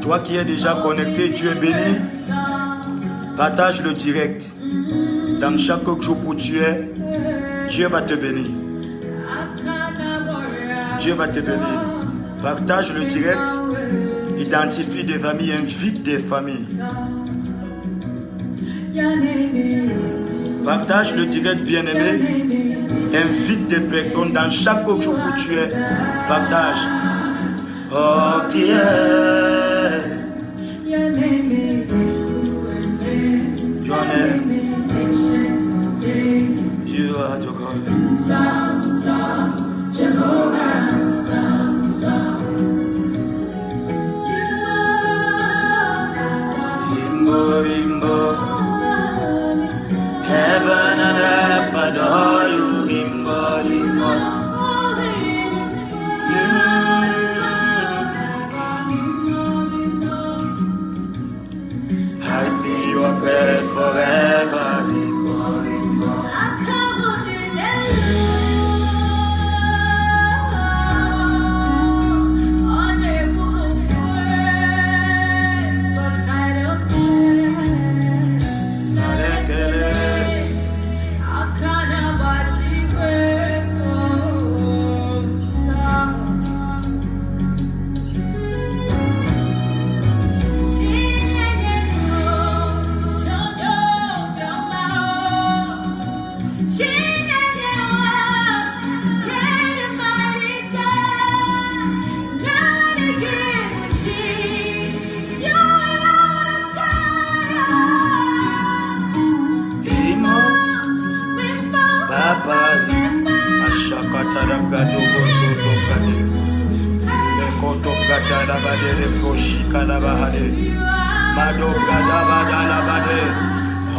Toi qui es déjà connecté, tu es béni. Partage le direct. Dans chaque jour où tu es, Dieu va te bénir. Dieu va te bénir. Partage le direct. Identifie des amis, invite des familles. Partage le direct, bien-aimé. Invite des personnes dans chaque jour où tu es. Partage. Oh, Dieu. Your name. You are the God. Limbo. Heaven and earth adore you. Limbo. I see your face forever.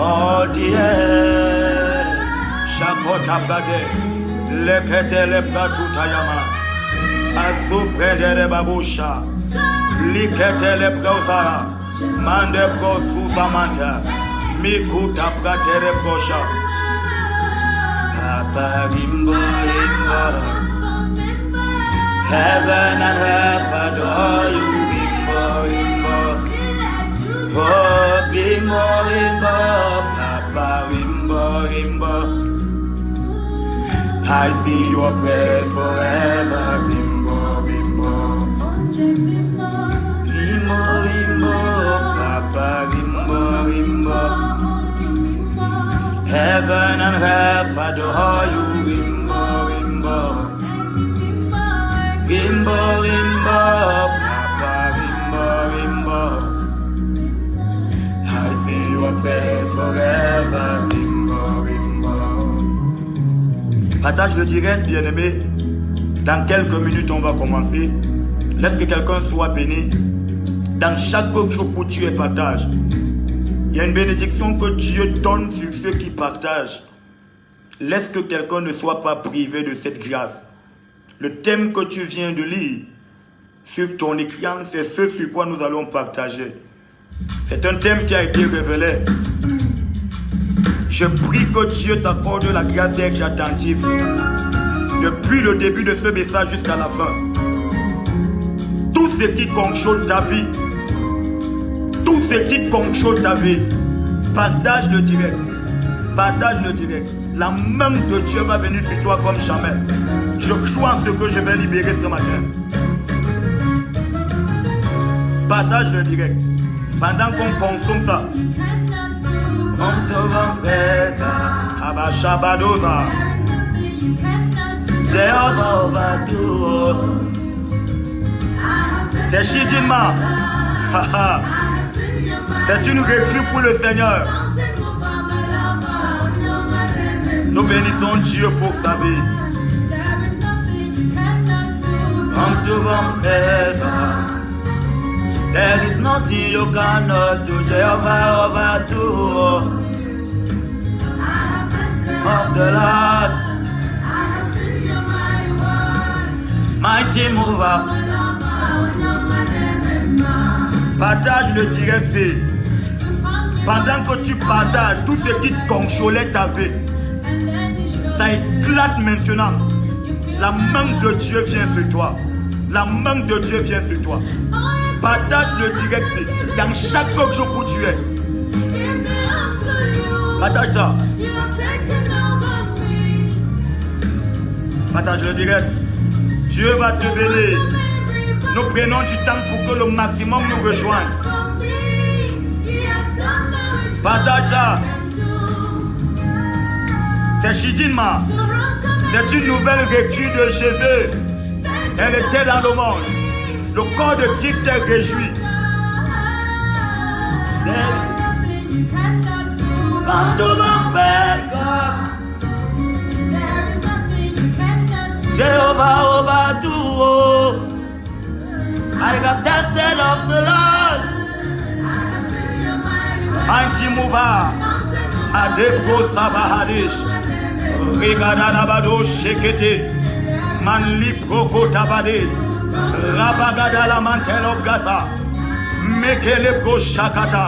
Oh Dieu, Shakota Bade, Lekete Lepratutayama, Azupredere Babusha, Likete Lepgozara, Mande Brosufamanta, Mikuta Pratere Brosha, Papa Rimbo, Heaven and earth adore you, Rimbo. Oh, Rimbo, Papa Rimbo. I see your praise forever, Rimbo. Rimbo, Papa Rimbo. Heaven and earth adore you, Rimbo. Rimbo, Papa Rimbo. I see your face forever, Rimbo. Partage le direct, bien-aimé. Dans quelques minutes, on va commencer. Laisse que quelqu'un soit béni. Dans chaque jour où tu es, partage. Il y a une bénédiction que Dieu donne sur ceux qui partagent. Laisse que quelqu'un ne soit pas privé de cette grâce. Le thème que tu viens de lire sur ton écran, c'est ce sur quoi nous allons partager. C'est un thème qui a été révélé. Je prie que Dieu t'accorde la grâce d'être attentif. Depuis le début de ce message jusqu'à la fin. Tout ce qui contrôle ta vie. Tout ce qui contrôle ta vie. Partage le direct. Partage le direct. La main de Dieu va venir sur toi comme jamais. Je crois en ce que je vais libérer ce matin. Partage le direct. Pendant qu'on consomme ça. C'est Shijima. C'est une récrue pour le Seigneur. Nous bénissons Dieu pour sa vie. There is nothing you cannot do, Jehovah overdo. Of the Lord, mighty mover. Partage le direct. Pendant que tu partages tout ce qui contrôlait ta vie, ça éclate maintenant. La main de Dieu vient sur toi. La main de Dieu vient sur toi. Partage le direct dans chaque jour où tu es. Partage ça. Partage le direct. Dieu va te bénir. Nous prenons du temps pour que le maximum nous rejoigne. Partage ça. C'est Chidinma. C'est une nouvelle vertu de Jésus. Elle était dans le monde. Le corps de Christ est réjoui. Quand tout mon père, Jehovah overdo. I have tested of the Lord. Mighty mover, Adebro Sabahadish, Rigadalabado Shekete, Manli Proko Tabade, Rabagada la Mantel of Gata, Mekelebro Shakata,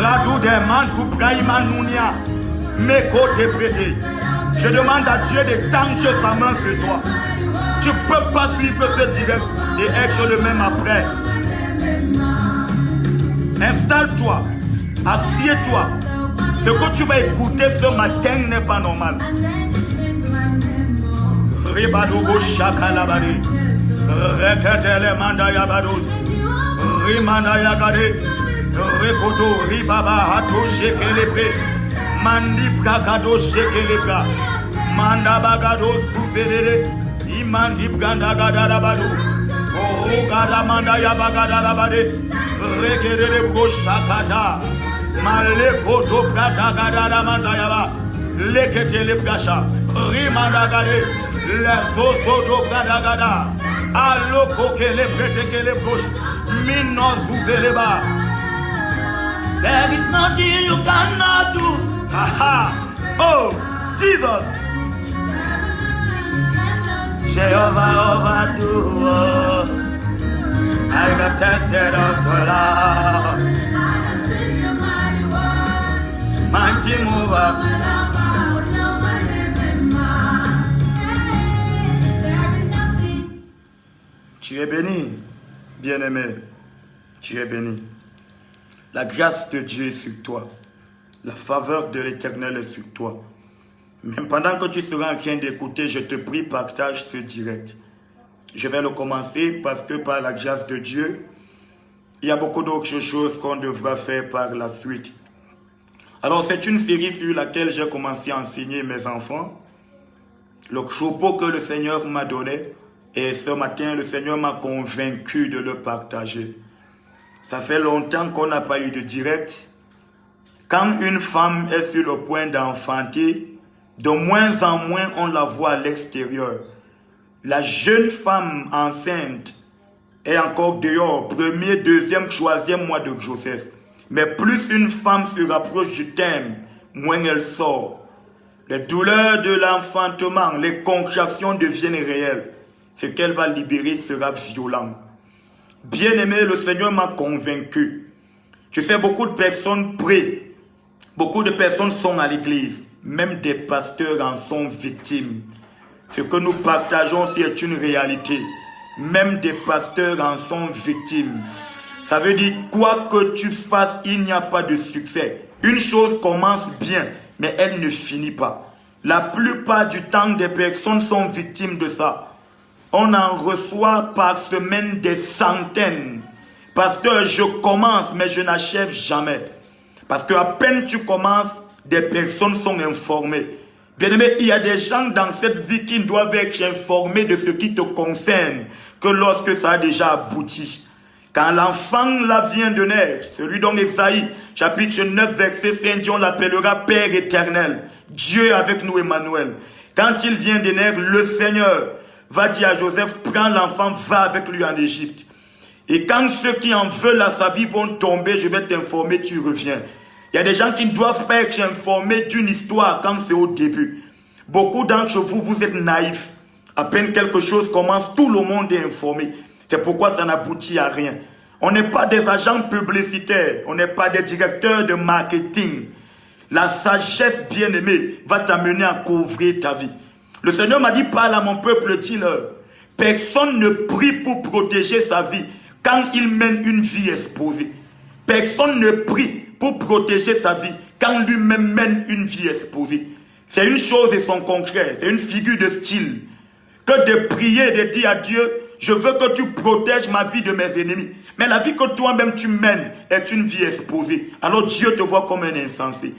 Radou de Mantou Brahimanonia, Mekote Prete. Je demande à Dieu de tendre sa main sur toi. Tu ne peux pas suivre ce direct et être le même après. Installe-toi, assieds-toi. Ce que tu vas écouter ce matin n'est pas normal. Ribadogo Shakalabadi, Reketele Mandayabados, Rimandayagade, Rekoto Ribaba Hato Shekelepe, Mandibra Kado Shekelebra, Mandabagado Suferere, Imandibganda Gadalabado, Gada Mandayabagadalabade, Rekerere Boshakata, Malekoto Prata Gadala Mandayaba, Leketele Brasha, Rimandagade, Lezozo Gadagada, Aloko Kele Prete Kele Bosh, Mino Zuzeleba. There is nothing you cannot do. Haha. Oh, Jesus. Jehovah overdo. I got tested of the Lord. Mighty mover. Tu es béni, bien-aimé. Tu es béni. La grâce de Dieu est sur toi. La faveur de l'Éternel est sur toi. Même pendant que tu seras en train d'écouter, je te prie, partage ce direct. Je vais le commencer parce que par la grâce de Dieu, il y a beaucoup d'autres choses qu'on devra faire par la suite. Alors c'est une série sur laquelle j'ai commencé à enseigner mes enfants. Le troupeau que le Seigneur m'a donné. Et ce matin, le Seigneur m'a convaincu de le partager. Ça fait longtemps qu'on n'a pas eu de direct. Quand une femme est sur le point d'enfanter, de moins en moins on la voit à l'extérieur. La jeune femme enceinte est encore dehors, premier, deuxième, troisième mois de grossesse. Mais plus une femme se rapproche du terme, moins elle sort. Les douleurs de l'enfantement, les contractions deviennent réelles. Ce qu'elle va libérer sera violent. Bien-aimé, le Seigneur m'a convaincu. Tu sais, beaucoup de personnes prient. Beaucoup de personnes sont à l'église. Même des pasteurs en sont victimes. Ce que nous partageons, c'est une réalité. Même des pasteurs en sont victimes. Ça veut dire, quoi que tu fasses, il n'y a pas de succès. Une chose commence bien, mais elle ne finit pas. La plupart du temps, des personnes sont victimes de ça. On en reçoit par semaine des centaines. Pasteur, je commence, mais je n'achève jamais. Parce qu'à peine tu commences, des personnes sont informées. Bien aimé, il y a des gens dans cette vie qui doivent être informés de ce qui te concerne, que lorsque ça a déjà abouti. Quand l'enfant là vient de naître, celui dont Esaïe, chapitre 9, verset 5, on l'appellera Père éternel. Dieu avec nous, Emmanuel. Quand il vient de naître, le Seigneur va dire à Joseph, prends l'enfant, va avec lui en Égypte. Et quand ceux qui en veulent à sa vie vont tomber, je vais t'informer, tu reviens. Il y a des gens qui ne doivent pas être informés d'une histoire quand c'est au début. Beaucoup d'entre vous, vous êtes naïfs. À peine quelque chose commence, tout le monde est informé. C'est pourquoi ça n'aboutit à rien. On n'est pas des agents publicitaires, on n'est pas des directeurs de marketing. La sagesse bien-aimée va t'amener à couvrir ta vie. Le Seigneur m'a dit, parle à mon peuple, dis-leur. Personne ne prie pour protéger sa vie quand il mène une vie exposée. Personne ne prie pour protéger sa vie quand lui-même mène une vie exposée. C'est une chose et son contraire, c'est une figure de style. Que de prier et de dire à Dieu, je veux que tu protèges ma vie de mes ennemis. Mais la vie que toi-même tu mènes est une vie exposée. Alors Dieu te voit comme un insensé.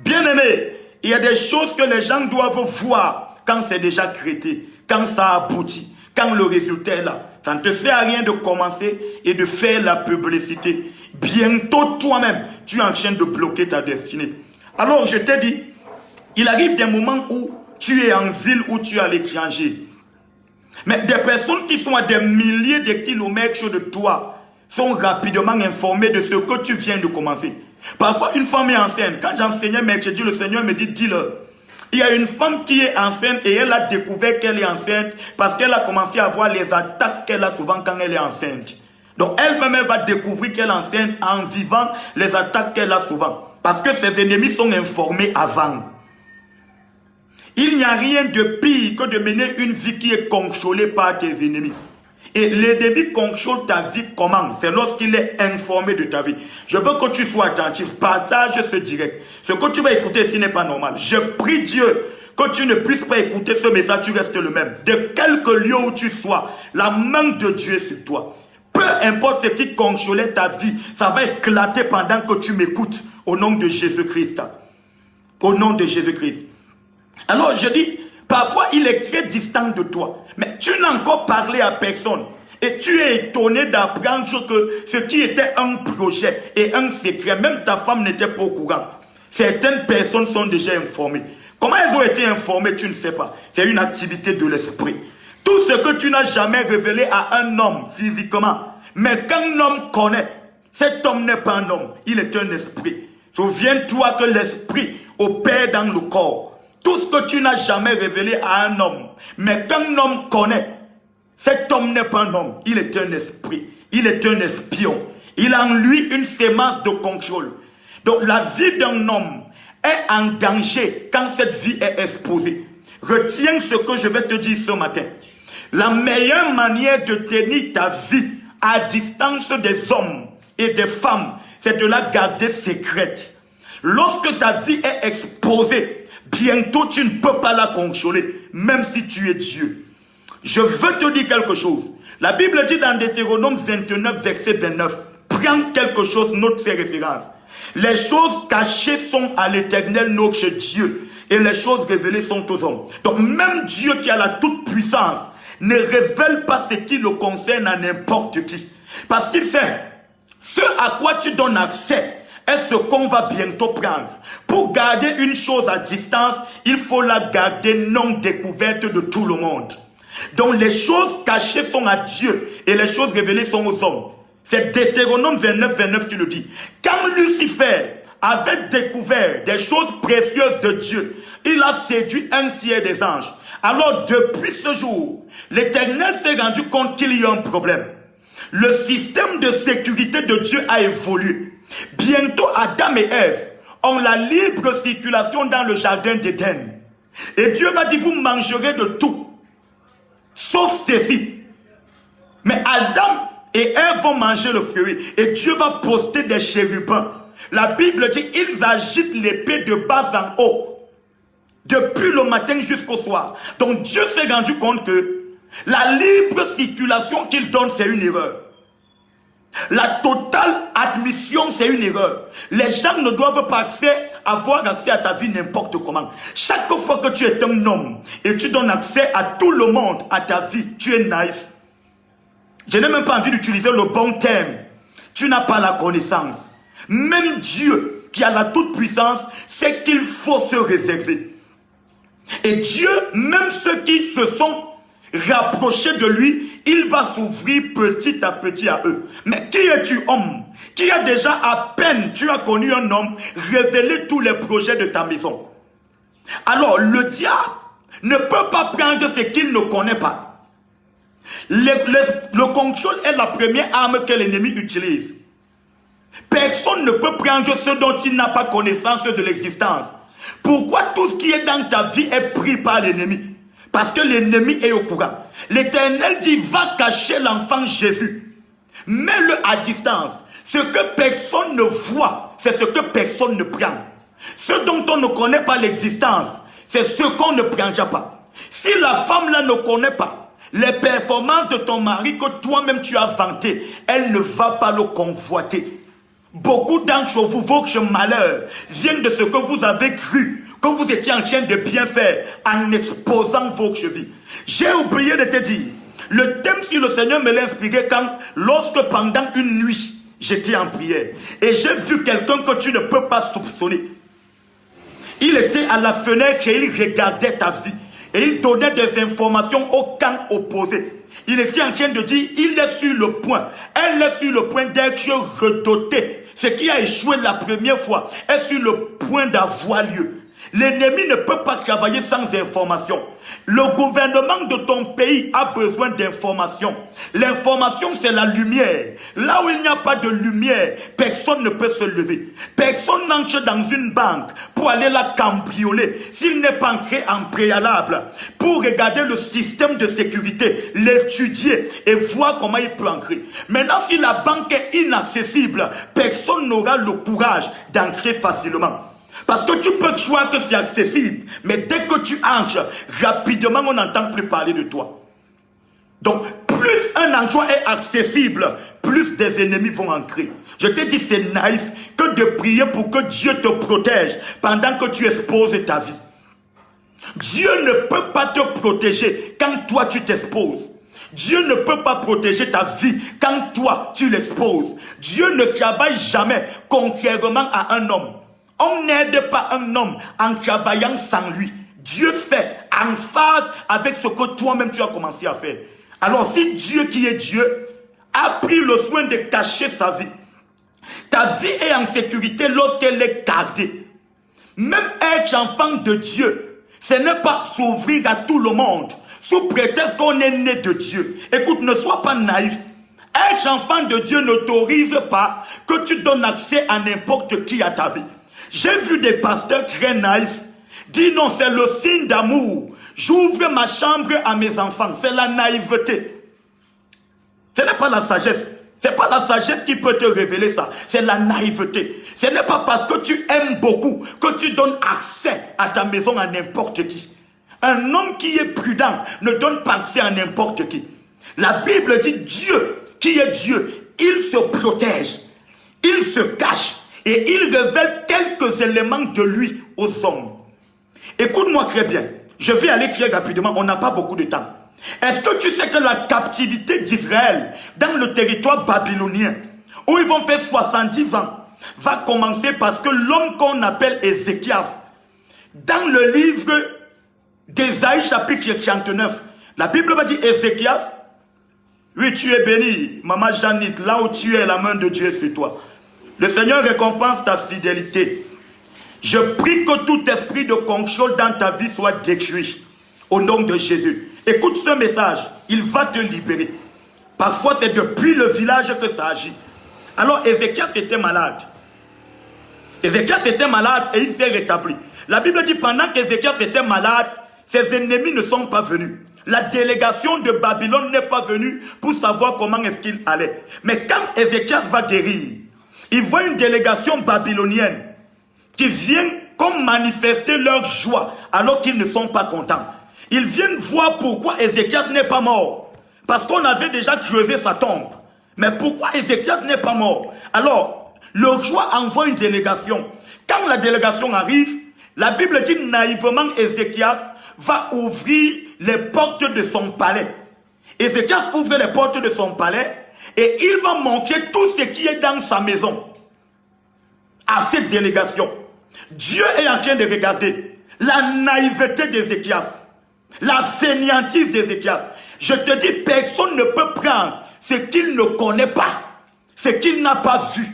Bien-aimé, il y a des choses que les gens doivent voir quand c'est déjà créé, quand ça aboutit, quand le résultat est là. Ça ne te sert à rien de commencer et de faire la publicité. Bientôt toi-même, tu es en train de bloquer ta destinée. Alors je t'ai dit, il arrive des moments où tu es en ville ou tu es à l'étranger. Mais des personnes qui sont à des milliers de kilomètres de toi sont rapidement informées de ce que tu viens de commencer. Parfois, une femme est enceinte. Quand j'enseignais mercredi, le Seigneur me dit, dis-leur. Il y a une femme qui est enceinte et elle a découvert qu'elle est enceinte parce qu'elle a commencé à voir les attaques qu'elle a souvent quand elle est enceinte. Donc elle-même, elle va découvrir qu'elle est enceinte en vivant les attaques qu'elle a souvent. Parce que ses ennemis sont informés avant. Il n'y a rien de pire que de mener une vie qui est contrôlée par tes ennemis. Et l'ennemi contrôle ta vie comment? C'est lorsqu'il est informé de ta vie. Je veux que tu sois attentif. Partage ce direct. Ce que tu vas écouter ici n'est pas normal. Je prie Dieu que tu ne puisses pas écouter ce message, tu restes le même. De quelque lieu où tu sois, la main de Dieu est sur toi. Peu importe ce qui contrôlait ta vie, ça va éclater pendant que tu m'écoutes. Au nom de Jésus-Christ. Au nom de Jésus-Christ. Alors je dis, parfois il est très distant de toi. Mais tu n'as encore parlé à personne. Et tu es étonné d'apprendre que ce qui était un projet et un secret, même ta femme n'était pas au courant. Certaines personnes sont déjà informées. Comment elles ont été informées, tu ne sais pas. C'est une activité de l'esprit. Tout ce que tu n'as jamais révélé à un homme physiquement, mais qu'un homme connaît, cet homme n'est pas un homme, il est un esprit. Souviens-toi que l'esprit opère dans le corps. Tout ce que tu n'as jamais révélé à un homme, mais qu'un homme connaît, cet homme n'est pas un homme, il est un esprit, il est un espion. Il a en lui une sémence de contrôle. Donc la vie d'un homme est en danger quand cette vie est exposée. Retiens ce que je vais te dire ce matin. La meilleure manière de tenir ta vie à distance des hommes et des femmes, c'est de la garder secrète. Lorsque ta vie est exposée, bientôt tu ne peux pas la contrôler, même si tu es Dieu. Je veux te dire quelque chose. La Bible dit dans Deutéronome 29, verset 29, prends quelque chose, note ses références. Les choses cachées sont à l'Éternel notre Dieu, et les choses révélées sont aux hommes. Donc même Dieu qui a la toute puissance ne révèle pas ce qui le concerne à n'importe qui. Parce qu'il sait, ce à quoi tu donnes accès est ce qu'on va bientôt prendre. Pour garder une chose à distance, il faut la garder non découverte de tout le monde. Donc les choses cachées sont à Dieu et les choses révélées sont aux hommes. C'est Deutéronome 29, 29 qui le dit. Quand Lucifer avait découvert des choses précieuses de Dieu, il a séduit un tiers des anges. Alors depuis ce jour, l'Éternel s'est rendu compte qu'il y a un problème. Le système de sécurité de Dieu a évolué. Bientôt Adam et Ève ont la libre circulation dans le jardin d'Éden. Et Dieu m'a dit, vous mangerez de tout. Sauf ceci. Mais Adam et Ève vont manger le fruit. Et Dieu va poster des chérubins. La Bible dit, ils agitent l'épée de bas en haut. Depuis le matin jusqu'au soir. Donc Dieu s'est rendu compte que la libre circulation qu'il donne, c'est une erreur. La totale admission, c'est une erreur. Les gens ne doivent pas avoir accès à ta vie n'importe comment. Chaque fois que tu es un homme et tu donnes accès à tout le monde, à ta vie, tu es naïf. Je n'ai même pas envie d'utiliser le bon terme. Tu n'as pas la connaissance. Même Dieu, qui a la toute puissance, sait qu'il faut se réserver. Et Dieu, même ceux qui se sont rapprochés de lui, il va s'ouvrir petit à petit à eux. Mais qui es-tu, homme? Qui a déjà à peine, tu as connu un homme, révélé tous les projets de ta maison? Alors, le diable ne peut pas prendre ce qu'il ne connaît pas. Le contrôle est la première arme que l'ennemi utilise. Personne ne peut prendre ce dont il n'a pas connaissance de l'existence. Pourquoi tout ce qui est dans ta vie est pris par l'ennemi? Parce que l'ennemi est au courant. L'Éternel dit, va cacher l'enfant Jésus. Mets-le à distance. Ce que personne ne voit, c'est ce que personne ne prend. Ce dont on ne connaît pas l'existence, c'est ce qu'on ne prend pas. Si la femme là ne connaît pas les performances de ton mari que toi-même tu as vanté, elle ne va pas le convoiter. Beaucoup d'entre vous, votre malheur vient de ce que vous avez cru, que vous étiez en train de bien faire en exposant votre vie. J'ai oublié de te dire, le thème si le Seigneur me l'a inspiré lorsque pendant une nuit, j'étais en prière et j'ai vu quelqu'un que tu ne peux pas soupçonner. Il était à la fenêtre et il regardait ta vie. Et il donnait des informations au camp opposé. Il était en train de dire, il est sur le point. Elle est sur le point d'être redotée. Ce qui a échoué la première fois est sur le point d'avoir lieu. L'ennemi ne peut pas travailler sans information. Le gouvernement de ton pays a besoin d'informations. L'information, c'est la lumière. Là où il n'y a pas de lumière, personne ne peut se lever. Personne n'entre dans une banque pour aller la cambrioler s'il n'est pas entré en préalable pour regarder le système de sécurité, l'étudier et voir comment il peut entrer. Maintenant, si la banque est inaccessible, personne n'aura le courage d'entrer facilement. Parce que tu peux croire que c'est accessible, mais dès que tu entres, rapidement on n'entend plus parler de toi. Donc, plus un endroit est accessible, plus des ennemis vont entrer. Je te dis, c'est naïf que de prier pour que Dieu te protège pendant que tu exposes ta vie. Dieu ne peut pas te protéger quand toi tu t'exposes. Dieu ne peut pas protéger ta vie quand toi tu l'exposes. Dieu ne travaille jamais contrairement à un homme. On n'aide pas un homme en travaillant sans lui. Dieu fait en phase avec ce que toi-même tu as commencé à faire. Alors si Dieu qui est Dieu a pris le soin de cacher sa vie, ta vie est en sécurité lorsqu'elle est gardée. Même être enfant de Dieu, ce n'est pas s'ouvrir à tout le monde sous prétexte qu'on est né de Dieu. Écoute, ne sois pas naïf. Être enfant de Dieu n'autorise pas que tu donnes accès à n'importe qui à ta vie. J'ai vu des pasteurs très naïfs dire non, c'est le signe d'amour. J'ouvre ma chambre à mes enfants. C'est la naïveté. Ce n'est pas la sagesse. Ce n'est pas la sagesse qui peut te révéler ça. C'est la naïveté. Ce n'est pas parce que tu aimes beaucoup que tu donnes accès à ta maison à n'importe qui. Un homme qui est prudent ne donne pas accès à n'importe qui. La Bible dit Dieu, qui est Dieu, il se protège. Il se cache. Et il révèle quelques éléments de lui aux hommes. Écoute-moi très bien. Je vais aller très rapidement. On n'a pas beaucoup de temps. Est-ce que tu sais que la captivité d'Israël dans le territoire babylonien, où ils vont faire 70 ans, va commencer parce que l'homme qu'on appelle Ézéchias, dans le livre d'Ésaïe chapitre 39, la Bible va dire Ézéchias, oui tu es béni, maman Janite, là où tu es, la main de Dieu est sur toi. Le Seigneur récompense ta fidélité. Je prie que tout esprit de contrôle dans ta vie soit détruit. Au nom de Jésus. Écoute ce message. Il va te libérer. Parfois, c'est depuis le village que ça agit. Alors, Ézéchias était malade. Ézéchias était malade et il s'est rétabli. La Bible dit pendant qu'Ézéchias était malade, ses ennemis ne sont pas venus. La délégation de Babylone n'est pas venue pour savoir comment est-ce qu'il allait. Mais quand Ézéchias va guérir, il voit une délégation babylonienne qui vient comme manifester leur joie alors qu'ils ne sont pas contents. Ils viennent voir pourquoi Ézéchias n'est pas mort. Parce qu'on avait déjà creusé sa tombe. Mais pourquoi Ézéchias n'est pas mort? Alors, le roi envoie une délégation. Quand la délégation arrive, la Bible dit naïvement Ézéchias va ouvrir les portes de son palais. Ézéchias ouvre les portes de son palais et il va montrer tout ce qui est dans sa maison à cette délégation. Dieu est en train de regarder la naïveté d'Ézéchias, la fainéantise d'Ézéchias. Je te dis, personne ne peut prendre ce qu'il ne connaît pas, ce qu'il n'a pas vu.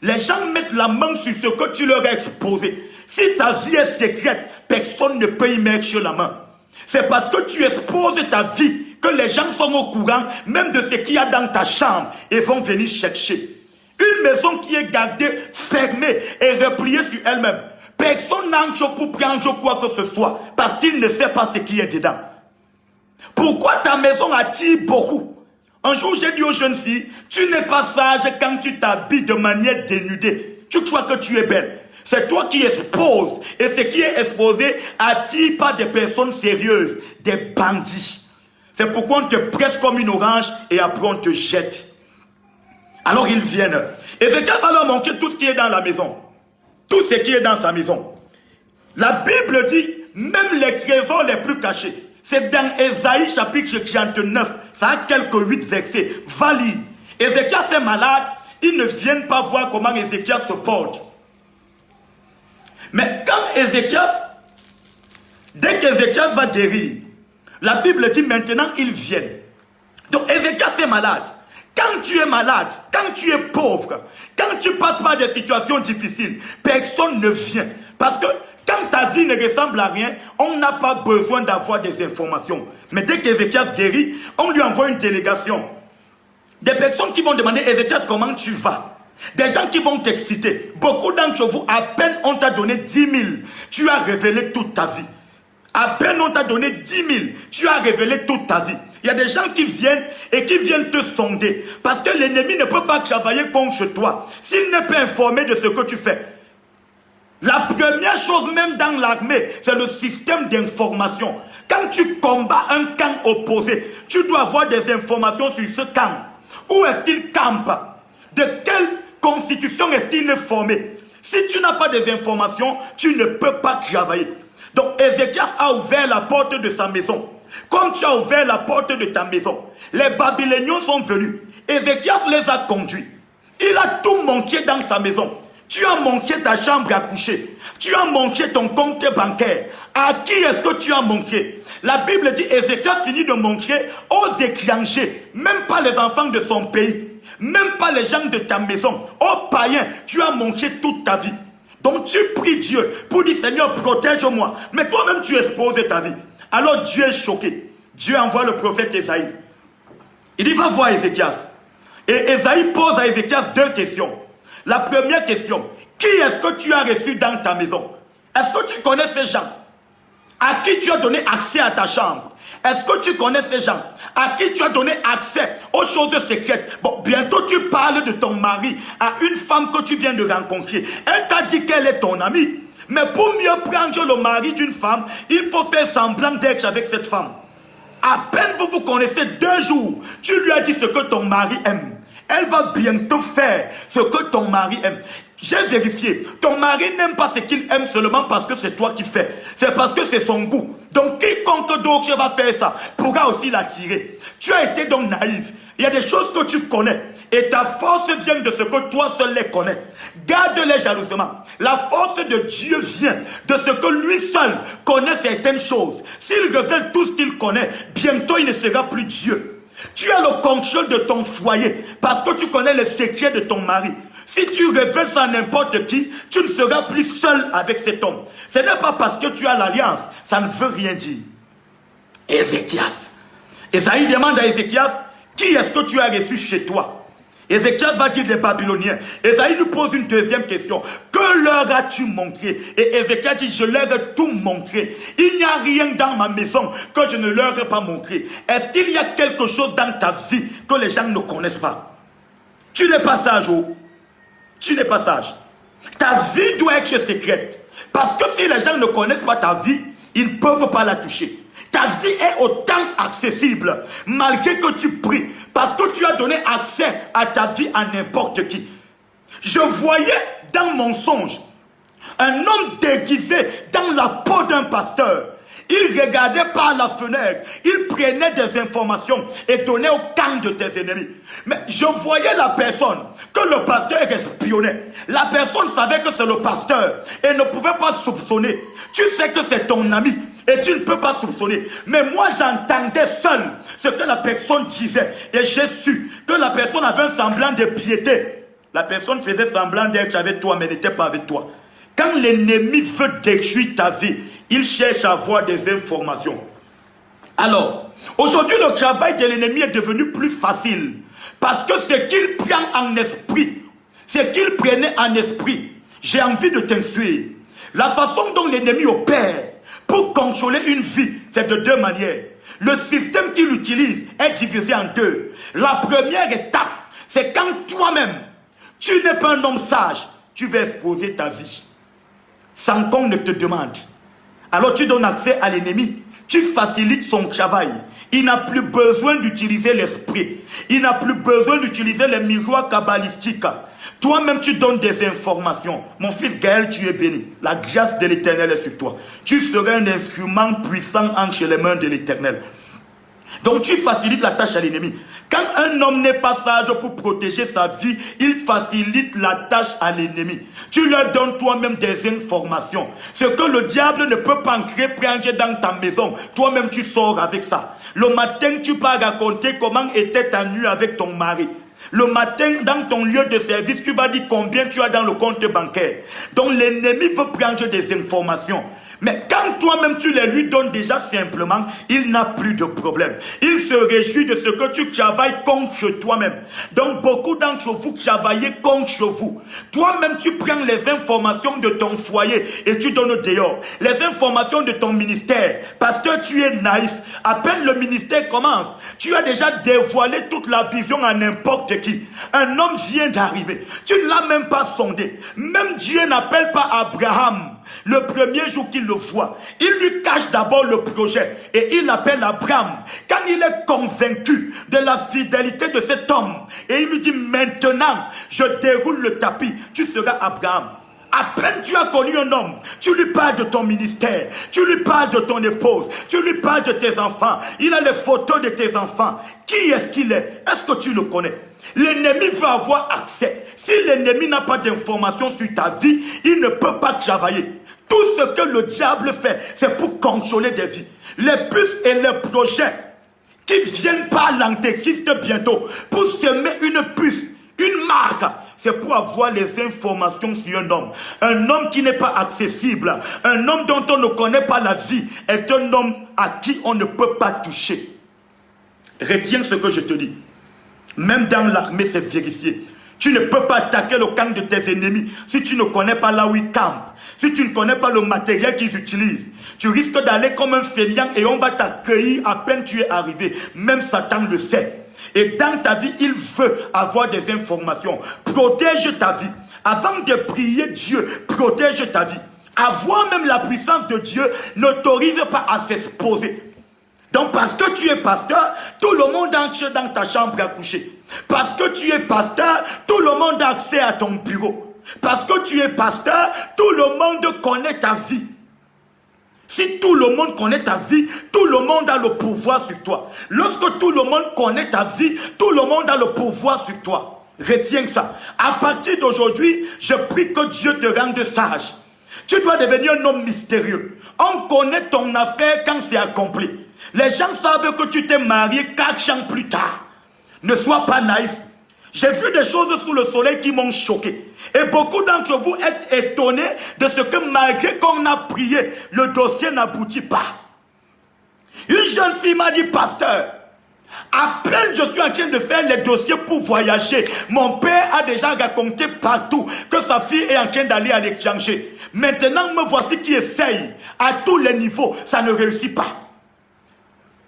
Les gens mettent la main sur ce que tu leur as exposé. Si ta vie est secrète, personne ne peut y mettre la main. C'est parce que tu exposes ta vie que les gens sont au courant même de ce qu'il y a dans ta chambre et vont venir chercher. Une maison qui est gardée, fermée et repliée sur elle-même. Personne n'entre pour prendre quoi que ce soit parce qu'il ne sait pas ce qui est dedans. Pourquoi ta maison attire beaucoup? Un jour, j'ai dit aux jeunes filles, tu n'es pas sage quand tu t'habilles de manière dénudée. Tu crois que tu es belle. C'est toi qui exposes. Et ce qui est exposé attire pas des personnes sérieuses, des bandits. C'est pourquoi on te presse comme une orange et après on te jette. Alors ils viennent. Ézéchias va leur montrer tout ce qui est dans la maison. Tout ce qui est dans sa maison. La Bible dit, même les trésors les plus cachés. C'est dans Ésaïe chapitre 39. Ça a quelques 8 versets. Va lire. Ézéchias est malade. Ils ne viennent pas voir comment Ézéchias se porte. Mais quand Ézéchias, dès qu'Ézéchias va guérir, la Bible dit maintenant ils viennent. Donc Ézéchias est malade. Quand tu es malade, quand tu es pauvre, quand tu passes par des situations difficiles, personne ne vient. Parce que quand ta vie ne ressemble à rien, on n'a pas besoin d'avoir des informations. Mais dès qu'Ézéchias guérit, on lui envoie une délégation. Des personnes qui vont demander, Ézéchias, comment tu vas? Des gens qui vont t'exciter. Beaucoup d'entre vous, à peine on t'a donné 10 000, tu as révélé toute ta vie. À peine on t'a donné 10 000, tu as révélé toute ta vie. Il y a des gens qui viennent et qui viennent te sonder. Parce que l'ennemi ne peut pas travailler contre toi s'il n'est pas informé de ce que tu fais. La première chose même dans l'armée, c'est le système d'information. Quand tu combats un camp opposé, tu dois avoir des informations sur ce camp. Où est-ce qu'il campe? De quelle constitution est-ce qu'il est formé? Si tu n'as pas des informations, tu ne peux pas travailler. Donc Ézéchias a ouvert la porte de sa maison. Comme tu as ouvert la porte de ta maison, les Babyloniens sont venus. Ézéchias les a conduits. Il a tout manqué dans sa maison. Tu as manqué ta chambre à coucher. Tu as manqué ton compte bancaire. À qui est-ce que tu as manqué? La Bible dit Ézéchias finit de manquer aux étrangers, même pas les enfants de son pays, même pas les gens de ta maison, aux païens. Tu as manqué toute ta vie. Donc tu pries Dieu pour dire Seigneur, protège-moi. Mais toi-même tu exposes ta vie. Alors Dieu est choqué. Dieu envoie le prophète Ésaïe. Il dit va voir Ézéchias. Et Ésaïe pose à Ézéchias 2 questions. La première question, qui est-ce que tu as reçu dans ta maison? Est-ce que tu connais ces gens? À qui tu as donné accès à ta chambre? Est-ce que tu connais ces gens? À qui tu as donné accès aux choses secrètes? Bon, bientôt tu parles de ton mari à une femme que tu viens de rencontrer. Elle t'a dit qu'elle est ton amie. Mais pour mieux prendre le mari d'une femme, il faut faire semblant d'être avec cette femme. À peine vous vous connaissez 2 jours, tu lui as dit ce que ton mari aime. Elle va bientôt faire ce que ton mari aime. J'ai vérifié. Ton mari n'aime pas ce qu'il aime seulement parce que c'est toi qui fais. C'est parce que c'est son goût. Donc quiconque d'autre va faire ça pourra aussi l'attirer. Tu as été donc naïf. Il y a des choses que tu connais. Et ta force vient de ce que toi seul les connais. Garde-les jalousement. La force de Dieu vient de ce que lui seul connaît certaines choses. S'il révèle tout ce qu'il connaît, bientôt il ne sera plus Dieu. Tu as le contrôle de ton foyer parce que tu connais les secrets de ton mari. Si tu révèles ça à n'importe qui, tu ne seras plus seul avec cet homme. Ce n'est pas parce que tu as l'alliance, ça ne veut rien dire. Ézéchias. Ésaïe demande à Ézéchias, qui est-ce que tu as reçu chez toi? Ézéchias va dire les Babyloniens. Ésaïe lui pose une deuxième question. Que leur as-tu montré? Et Ézéchias dit, je leur ai tout montré. Il n'y a rien dans ma maison que je ne leur ai pas montré. Est-ce qu'il y a quelque chose dans ta vie que les gens ne connaissent pas? Tu n'es pas sage, oh. Tu n'es pas sage. Ta vie doit être secrète. Parce que si les gens ne connaissent pas ta vie, ils ne peuvent pas la toucher. Ta vie est autant accessible, malgré que tu pries, parce que tu as donné accès à ta vie à n'importe qui. Je voyais dans mon songe un homme déguisé dans la peau d'un pasteur. Il regardait par la fenêtre, il prenait des informations et donnait au camp de tes ennemis. Mais je voyais la personne que le pasteur espionnait. La personne savait que c'est le pasteur et ne pouvait pas soupçonner. Tu sais que c'est ton ami et tu ne peux pas soupçonner. Mais moi j'entendais seul ce que la personne disait et j'ai su que la personne avait un semblant de piété. La personne faisait semblant d'être avec toi mais n'était pas avec toi. Quand l'ennemi veut détruire ta vie, il cherche à avoir des informations. Alors, aujourd'hui, le travail de l'ennemi est devenu plus facile. Parce que ce qu'il prend en esprit, ce qu'il prenait en esprit, j'ai envie de t'instruire. La façon dont l'ennemi opère Pour contrôler une vie, c'est de deux manières. Le système qu'il utilise est divisé en deux. La première étape, c'est quand toi-même, tu n'es pas un homme sage, tu vas exposer ta vie sans qu'on ne te demande. Alors tu donnes accès à l'ennemi, tu facilites son travail. Il n'a plus besoin d'utiliser l'esprit. Il n'a plus besoin d'utiliser les miroirs kabbalistiques. Toi-même, tu donnes des informations. Mon fils Gaël, tu es béni. La grâce de l'Éternel est sur toi. Tu seras un instrument puissant entre les mains de l'Éternel. Donc tu facilites la tâche à l'ennemi. Quand un homme n'est pas sage pour protéger sa vie, il facilite la tâche à l'ennemi. Tu leur donnes toi-même des informations. Ce que le diable ne peut pas prendre dans ta maison, toi-même tu sors avec ça. Le matin, tu peux raconter comment était ta nuit avec ton mari. Le matin, dans ton lieu de service, tu vas dire combien tu as dans le compte bancaire. Donc l'ennemi veut prendre des informations. Mais quand toi-même tu les lui donnes déjà simplement, il n'a plus de problème. Il se réjouit de ce que tu travailles contre toi-même. Donc beaucoup d'entre vous travaillez contre vous. Toi-même tu prends les informations de ton foyer et tu donnes dehors. Les informations de ton ministère. Parce que tu es naïf. À peine le ministère commence, tu as déjà dévoilé toute la vision à n'importe qui. Un homme vient d'arriver. Tu ne l'as même pas sondé. Même Dieu n'appelle pas Abraham. Le premier jour qu'il le voit, il lui cache d'abord le projet et il appelle Abraham. Quand il est convaincu de la fidélité de cet homme et il lui dit maintenant je déroule le tapis, tu seras Abraham. À peine tu as connu un homme, tu lui parles de ton ministère, tu lui parles de ton épouse, tu lui parles de tes enfants, il a les photos de tes enfants. Qui est-ce qu'il est? Est-ce que tu le connais? L'ennemi veut avoir accès. Si l'ennemi n'a pas d'informations sur ta vie, il ne peut pas travailler. Tout ce que le diable fait, c'est pour contrôler des vies. Les puces et les projets qui viennent par l'antéchrist bientôt, pour semer une puce, une marque, c'est pour avoir les informations sur un homme. Un homme qui n'est pas accessible, un homme dont on ne connaît pas la vie, est un homme à qui on ne peut pas toucher. Retiens ce que je te dis. Même dans l'armée, c'est vérifié. Tu ne peux pas attaquer le camp de tes ennemis si tu ne connais pas là où ils campent. Si tu ne connais pas le matériel qu'ils utilisent. Tu risques d'aller comme un fainéant et on va t'accueillir à peine tu es arrivé. Même Satan le sait. Et dans ta vie, il veut avoir des informations. Protège ta vie. Avant de prier Dieu, protège ta vie. Avoir même la puissance de Dieu n'autorise pas à s'exposer. Donc parce que tu es pasteur, tout le monde entre dans ta chambre à coucher. Parce que tu es pasteur, tout le monde a accès à ton bureau. Parce que tu es pasteur, tout le monde connaît ta vie. Si tout le monde connaît ta vie, tout le monde a le pouvoir sur toi. Lorsque tout le monde connaît ta vie, tout le monde a le pouvoir sur toi. Retiens ça. À partir d'aujourd'hui, je prie que Dieu te rende sage. Tu dois devenir un homme mystérieux. On connaît ton affaire quand c'est accompli. Les gens savent que tu t'es marié 4 ans plus tard. Ne sois pas naïf. J'ai vu des choses sous le soleil qui m'ont choqué. Et beaucoup d'entre vous êtes étonnés de ce que malgré qu'on a prié, le dossier n'aboutit pas. Une jeune fille m'a dit, pasteur, à peine je suis en train de faire les dossiers pour voyager, mon père a déjà raconté partout que sa fille est en train d'aller à l'étranger. Maintenant, me voici qui essaye à tous les niveaux. Ça ne réussit pas.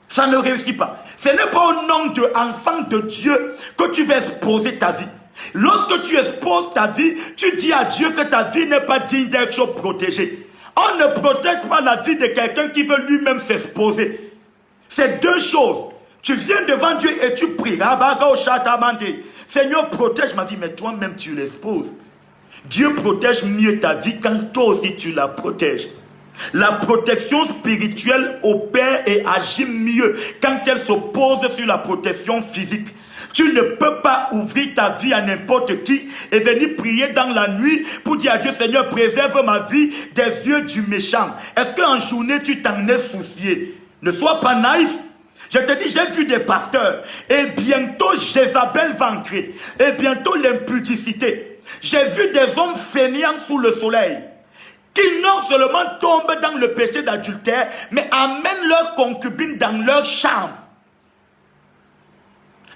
Ça ne réussit pas. Ce n'est pas au nom de enfant de Dieu que tu vas exposer ta vie. Lorsque tu exposes ta vie, tu dis à Dieu que ta vie n'est pas digne d'être protégée. On ne protège pas la vie de quelqu'un qui veut lui-même s'exposer. C'est deux choses. Tu viens devant Dieu et tu pries. Seigneur, protège ma vie, mais toi-même tu l'exposes. Dieu protège mieux ta vie quand toi aussi tu la protèges. La protection spirituelle opère et agit mieux quand elle s'oppose sur la protection physique. Tu ne peux pas ouvrir ta vie à n'importe qui et venir prier dans la nuit pour dire à Dieu, Seigneur, préserve ma vie des yeux du méchant. Est-ce qu'en journée tu t'en es soucié? Ne sois pas naïf. Je te dis, j'ai vu des pasteurs et bientôt Jézabel va entrer et bientôt l'impudicité. J'ai vu des hommes fainéants sous le soleil qui non seulement tombent dans le péché d'adultère, mais amènent leurs concubines dans leur chambre.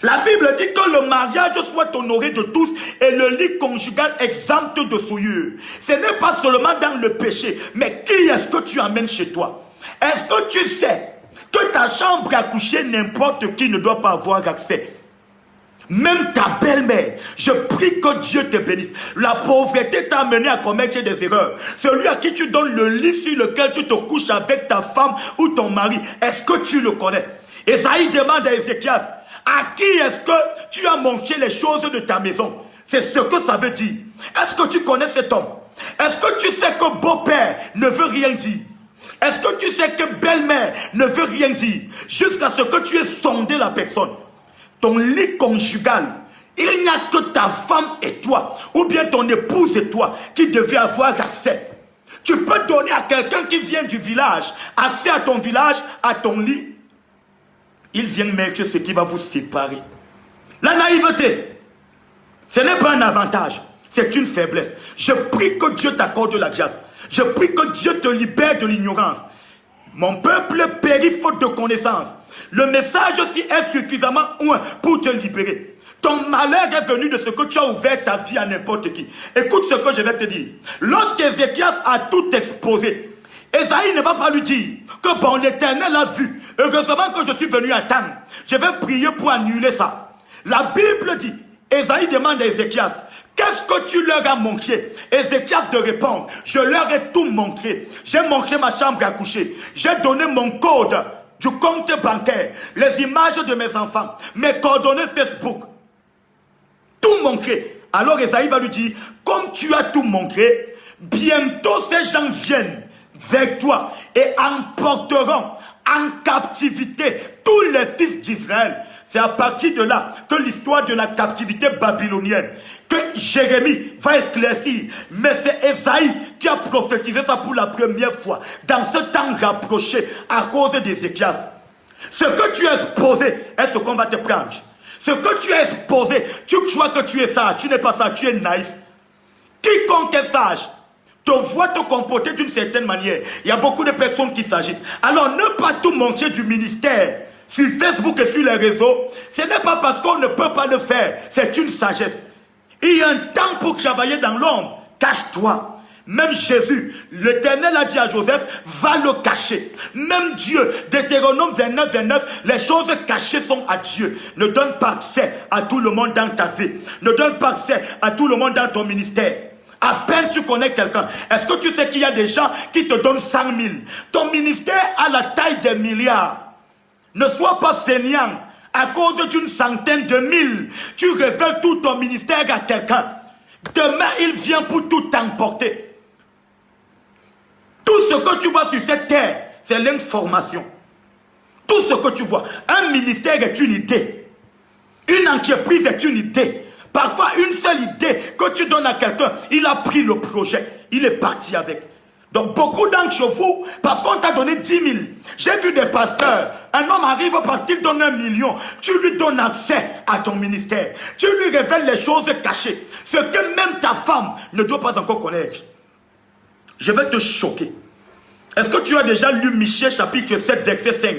La Bible dit que le mariage soit honoré de tous et le lit conjugal exempt de souillure. Ce n'est pas seulement dans le péché, mais qui est-ce que tu amènes chez toi? Est-ce que tu sais que ta chambre à coucher, n'importe qui ne doit pas avoir accès? Même ta belle-mère, je prie que Dieu te bénisse. La pauvreté t'a amené à commettre des erreurs. Celui à qui tu donnes le lit sur lequel tu te couches avec ta femme ou ton mari, est-ce que tu le connais? Esaïe demande à Ézéchias, à qui est-ce que tu as manqué les choses de ta maison? C'est ce que ça veut dire. Est-ce que tu connais cet homme? Est-ce que tu sais que beau-père ne veut rien dire? Est-ce que tu sais que belle-mère ne veut rien dire? Jusqu'à ce que tu aies sondé la personne. Ton lit conjugal, il n'y a que ta femme et toi, ou bien ton épouse et toi, qui devez avoir accès. Tu peux donner à quelqu'un qui vient du village, accès à ton village, à ton lit. Il vient mettre ce qui va vous séparer. La naïveté, ce n'est pas un avantage, c'est une faiblesse. Je prie que Dieu t'accorde la grâce. Je prie que Dieu te libère de l'ignorance. Mon peuple périt faute de connaissance. Le message aussi est suffisamment loin pour te libérer. Ton malheur est venu de ce que tu as ouvert ta vie à n'importe qui. Écoute ce que je vais te dire. Lorsqu'Ézéchias a tout exposé, Esaïe ne va pas lui dire que bon, l'Éternel a vu. Heureusement que je suis venu à temps. Je vais prier pour annuler ça. La Bible dit, Esaïe demande à Ézéchias, qu'est-ce que tu leur as manqué? Ézéchias de répondre, je leur ai tout manqué. J'ai manqué ma chambre à coucher. J'ai donné mon code du compte bancaire, les images de mes enfants, mes coordonnées Facebook. Tout manqué. Alors Esaïe va lui dire, comme tu as tout manqué, bientôt ces gens viennent vers toi et emporteront en captivité tous les fils d'Israël. C'est à partir de là que l'histoire de la captivité babylonienne, que Jérémie va éclaircir. Mais c'est Esaïe qui a prophétisé ça pour la première fois, dans ce temps rapproché, à cause d'Ézéchias. Ce que tu as exposé est ce qu'on va te prendre. Ce que tu as exposé, tu crois que tu es sage, tu n'es pas sage, tu es naïf. Quiconque est sage te voit te comporter d'une certaine manière. Il y a beaucoup de personnes qui s'agitent. Alors ne pas tout manquer du ministère sur Facebook et sur les réseaux. Ce n'est pas parce qu'on ne peut pas le faire. C'est une sagesse. Il y a un temps pour travailler dans l'ombre. Cache-toi. Même Jésus, l'Éternel a dit à Joseph, va le cacher. Même Dieu, Deutéronome 29, 29, les choses cachées sont à Dieu. Ne donne pas accès à tout le monde dans ta vie. Ne donne pas accès à tout le monde dans ton ministère. À peine tu connais quelqu'un. Est-ce que tu sais qu'il y a des gens qui te donnent 100 000? Ton ministère a la taille des milliards. Ne sois pas fainéant à cause d'une centaine de mille. Tu révèles tout ton ministère à quelqu'un. Demain, il vient pour tout t'emporter. Tout ce que tu vois sur cette terre, c'est l'information. Tout ce que tu vois. Un ministère est une idée. Une entreprise est une idée. Parfois, une seule idée que tu donnes à quelqu'un, il a pris le projet. Il est parti avec. Donc, beaucoup d'entre vous, parce qu'on t'a donné 10 000. J'ai vu des pasteurs. Un homme arrive parce qu'il donne 1 million. Tu lui donnes accès à ton ministère. Tu lui révèles les choses cachées. Ce que même ta femme ne doit pas encore connaître. Je vais te choquer. Est-ce que tu as déjà lu Michée chapitre 7, verset 5?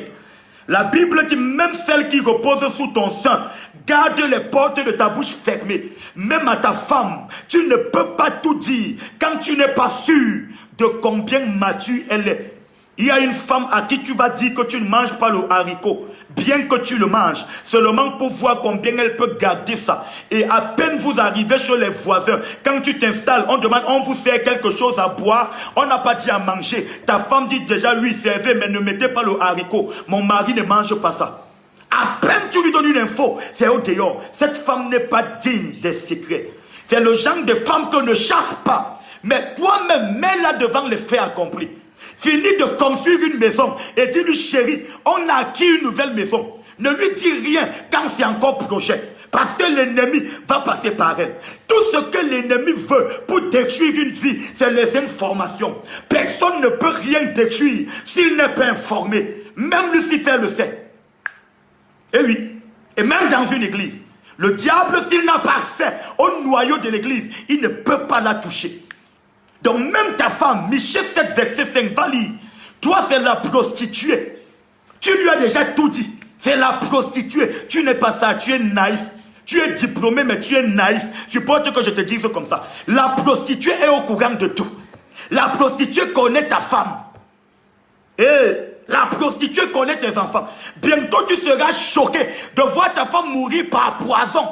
La Bible dit, même celle qui repose sous ton sein, garde les portes de ta bouche fermées. Même à ta femme, tu ne peux pas tout dire quand tu n'es pas sûr de combien mature elle est. Il y a une femme à qui tu vas dire que tu ne manges pas le haricot, bien que tu le manges, seulement pour voir combien elle peut garder ça. Et à peine vous arrivez chez les voisins, quand tu t'installes, on demande, on vous sert quelque chose à boire, on n'a pas dit à manger. Ta femme dit déjà, lui, servez, mais ne mettez pas le haricot. Mon mari ne mange pas ça. À peine tu lui donnes une info, c'est au dehors. Cette femme n'est pas digne des secrets. C'est le genre de femme que ne chasse pas. Mais toi-même, mets-la devant les faits accomplis. Finis de construire une maison et dis-lui, chérie, on a acquis une nouvelle maison. Ne lui dis rien quand c'est encore projet. Parce que l'ennemi va passer par elle. Tout ce que l'ennemi veut pour détruire une vie, c'est les informations. Personne ne peut rien détruire s'il n'est pas informé. Même Lucifer le sait. Et oui, et même dans une église, le diable, s'il n'a pas accès au noyau de l'église, il ne peut pas la toucher. Donc même ta femme, Michée 7, verset 5, va lire. Toi, c'est la prostituée. Tu lui as déjà tout dit. C'est la prostituée. Tu n'es pas ça, tu es naïf. Tu es diplômé, mais tu es naïf. Supporte que je te dise comme ça. La prostituée est au courant de tout. La prostituée connaît ta femme. Et la prostituée connaît tes enfants. Bientôt tu seras choqué de voir ta femme mourir par poison.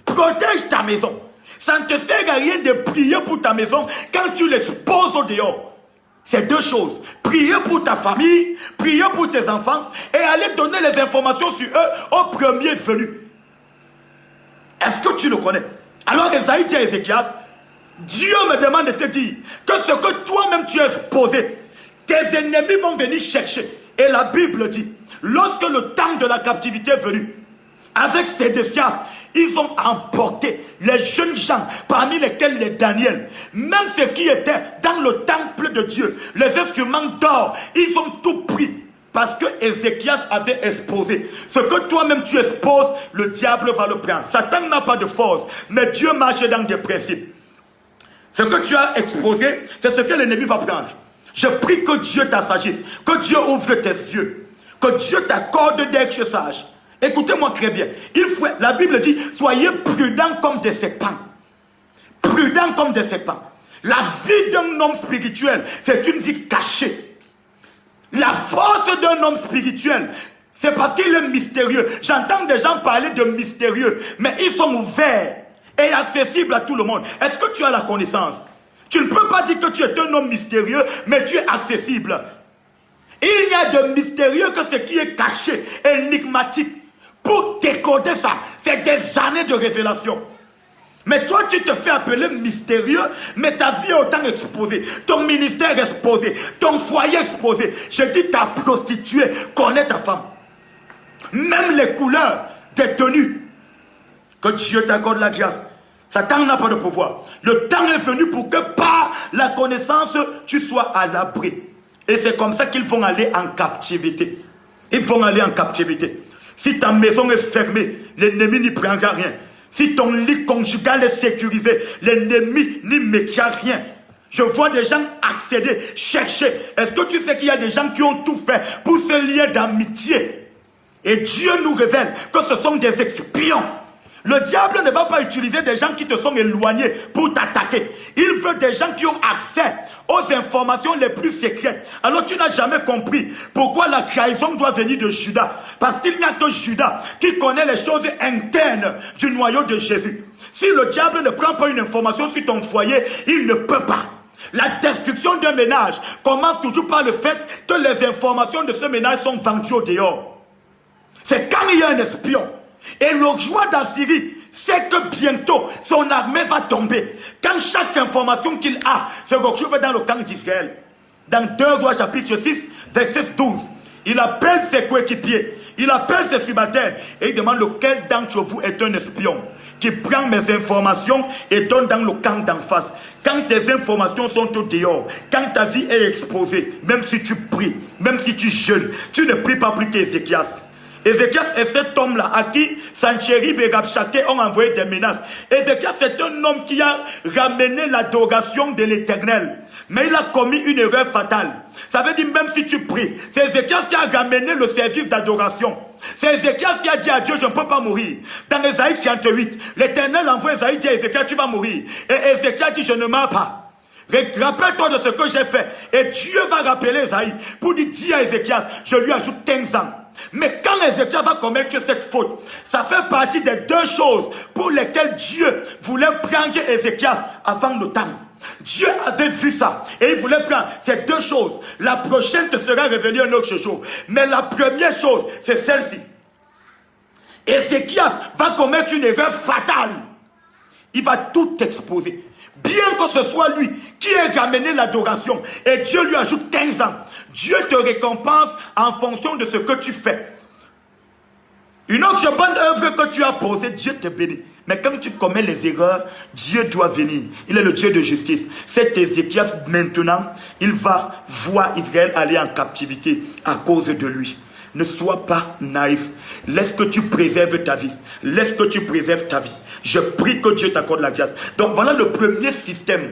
Protège ta maison. Ça ne te sert à rien de prier pour ta maison quand tu l'exposes au dehors. C'est deux choses. Prier pour ta famille, prier pour tes enfants et aller donner les informations sur eux au premier venu. Est-ce que tu le connais? Alors Esaïe dit à Ézéchias, Dieu me demande de te dire que ce que toi-même tu as exposé, tes ennemis vont venir chercher. Et la Bible dit, lorsque le temps de la captivité est venu, avec Sédécias, ils ont emporté les jeunes gens, parmi lesquels les Daniel, même ceux qui étaient dans le temple de Dieu, les instruments d'or, ils ont tout pris. Parce que Ézéchias avait exposé. Ce que toi-même tu exposes, le diable va le prendre. Satan n'a pas de force, mais Dieu marche dans des principes. Ce que tu as exposé, c'est ce que l'ennemi va prendre. Je prie que Dieu t'assagisse, que Dieu ouvre tes yeux, que Dieu t'accorde d'être sage. Écoutez-moi très bien. La Bible dit, soyez prudents comme des serpents. Prudents comme des serpents. La vie d'un homme spirituel, c'est une vie cachée. La force d'un homme spirituel, c'est parce qu'il est mystérieux. J'entends des gens parler de mystérieux, mais ils sont ouverts et accessibles à tout le monde. Est-ce que tu as la connaissance? Tu ne peux pas dire que tu es un homme mystérieux, mais tu es accessible. Il y a de mystérieux que ce qui est caché, énigmatique. Pour décoder ça, c'est des années de révélation. Mais toi, tu te fais appeler mystérieux, mais ta vie est autant exposée. Ton ministère exposé, ton foyer exposé. Je dis ta prostituée, connais ta femme. Même les couleurs des tenues. Que Dieu t'accorde la grâce. Satan n'a pas de pouvoir. Le temps est venu pour que par la connaissance, tu sois à l'abri. Et c'est comme ça qu'ils vont aller en captivité. Ils vont aller en captivité. Si ta maison est fermée, l'ennemi n'y prendra rien. Si ton lit conjugal est sécurisé, l'ennemi n'y mettra rien. Je vois des gens accéder, chercher. Est-ce que tu sais qu'il y a des gens qui ont tout fait pour se lier d'amitié? Et Dieu nous révèle que ce sont des espions. Le diable ne va pas utiliser des gens qui te sont éloignés pour t'attaquer. Il veut des gens qui ont accès aux informations les plus secrètes. Alors tu n'as jamais compris pourquoi la trahison doit venir de Judas. Parce qu'il n'y a que Judas qui connaît les choses internes du noyau de Jésus. Si le diable ne prend pas une information sur ton foyer, il ne peut pas. La destruction d'un ménage commence toujours par le fait que les informations de ce ménage sont vendues au dehors. C'est quand il y a un espion. Et le roi d'Assyrie sait que bientôt son armée va tomber. Quand chaque information qu'il a se retrouve dans le camp d'Israël. Dans 2 Rois chapitre 6, verset 12, il appelle ses coéquipiers, il appelle ses subalternes et il demande lequel d'entre vous est un espion qui prend mes informations et donne dans le camp d'en face. Quand tes informations sont au dehors, quand ta vie est exposée, même si tu pries, même si tu jeûnes, tu ne pries pas plus qu'Ézéchias. Ézéchias est cet homme-là à qui Sanchérib et Rabshakeh ont envoyé des menaces. Ézéchias est un homme qui a ramené l'adoration de l'Éternel. Mais il a commis une erreur fatale. Ça veut dire même si tu pries, c'est Ézéchias qui a ramené le service d'adoration. C'est Ézéchias qui a dit à Dieu, je ne peux pas mourir. Dans Ésaïe 38, l'Éternel envoie Ésaïe dit à Ézéchias, tu vas mourir. Et Ézéchias dit, je ne meurs pas. Rappelle-toi de ce que j'ai fait. Et Dieu va rappeler Ésaïe pour dire, dis à Ézéchias, je lui ajoute 15 ans. Mais quand Ézéchias va commettre cette faute, ça fait partie des deux choses pour lesquelles Dieu voulait prendre Ézéchias avant le temps. Dieu avait vu ça et il voulait prendre ces deux choses. La prochaine te sera révélée un autre jour. Mais la première chose, c'est celle-ci. Ézéchias va commettre une erreur fatale. Il va tout exposer. Bien que ce soit lui qui ait ramené l'adoration et Dieu lui ajoute 15 ans, Dieu te récompense en fonction de ce que tu fais. Une autre bonne œuvre que tu as posée, Dieu te bénit. Mais quand tu commets les erreurs, Dieu doit venir. Il est le Dieu de justice. Cet Ézéchias, maintenant, il va voir Israël aller en captivité à cause de lui. Ne sois pas naïf. Laisse que tu préserves ta vie. Laisse que tu préserves ta vie. Je prie que Dieu t'accorde la grâce. Donc voilà le premier système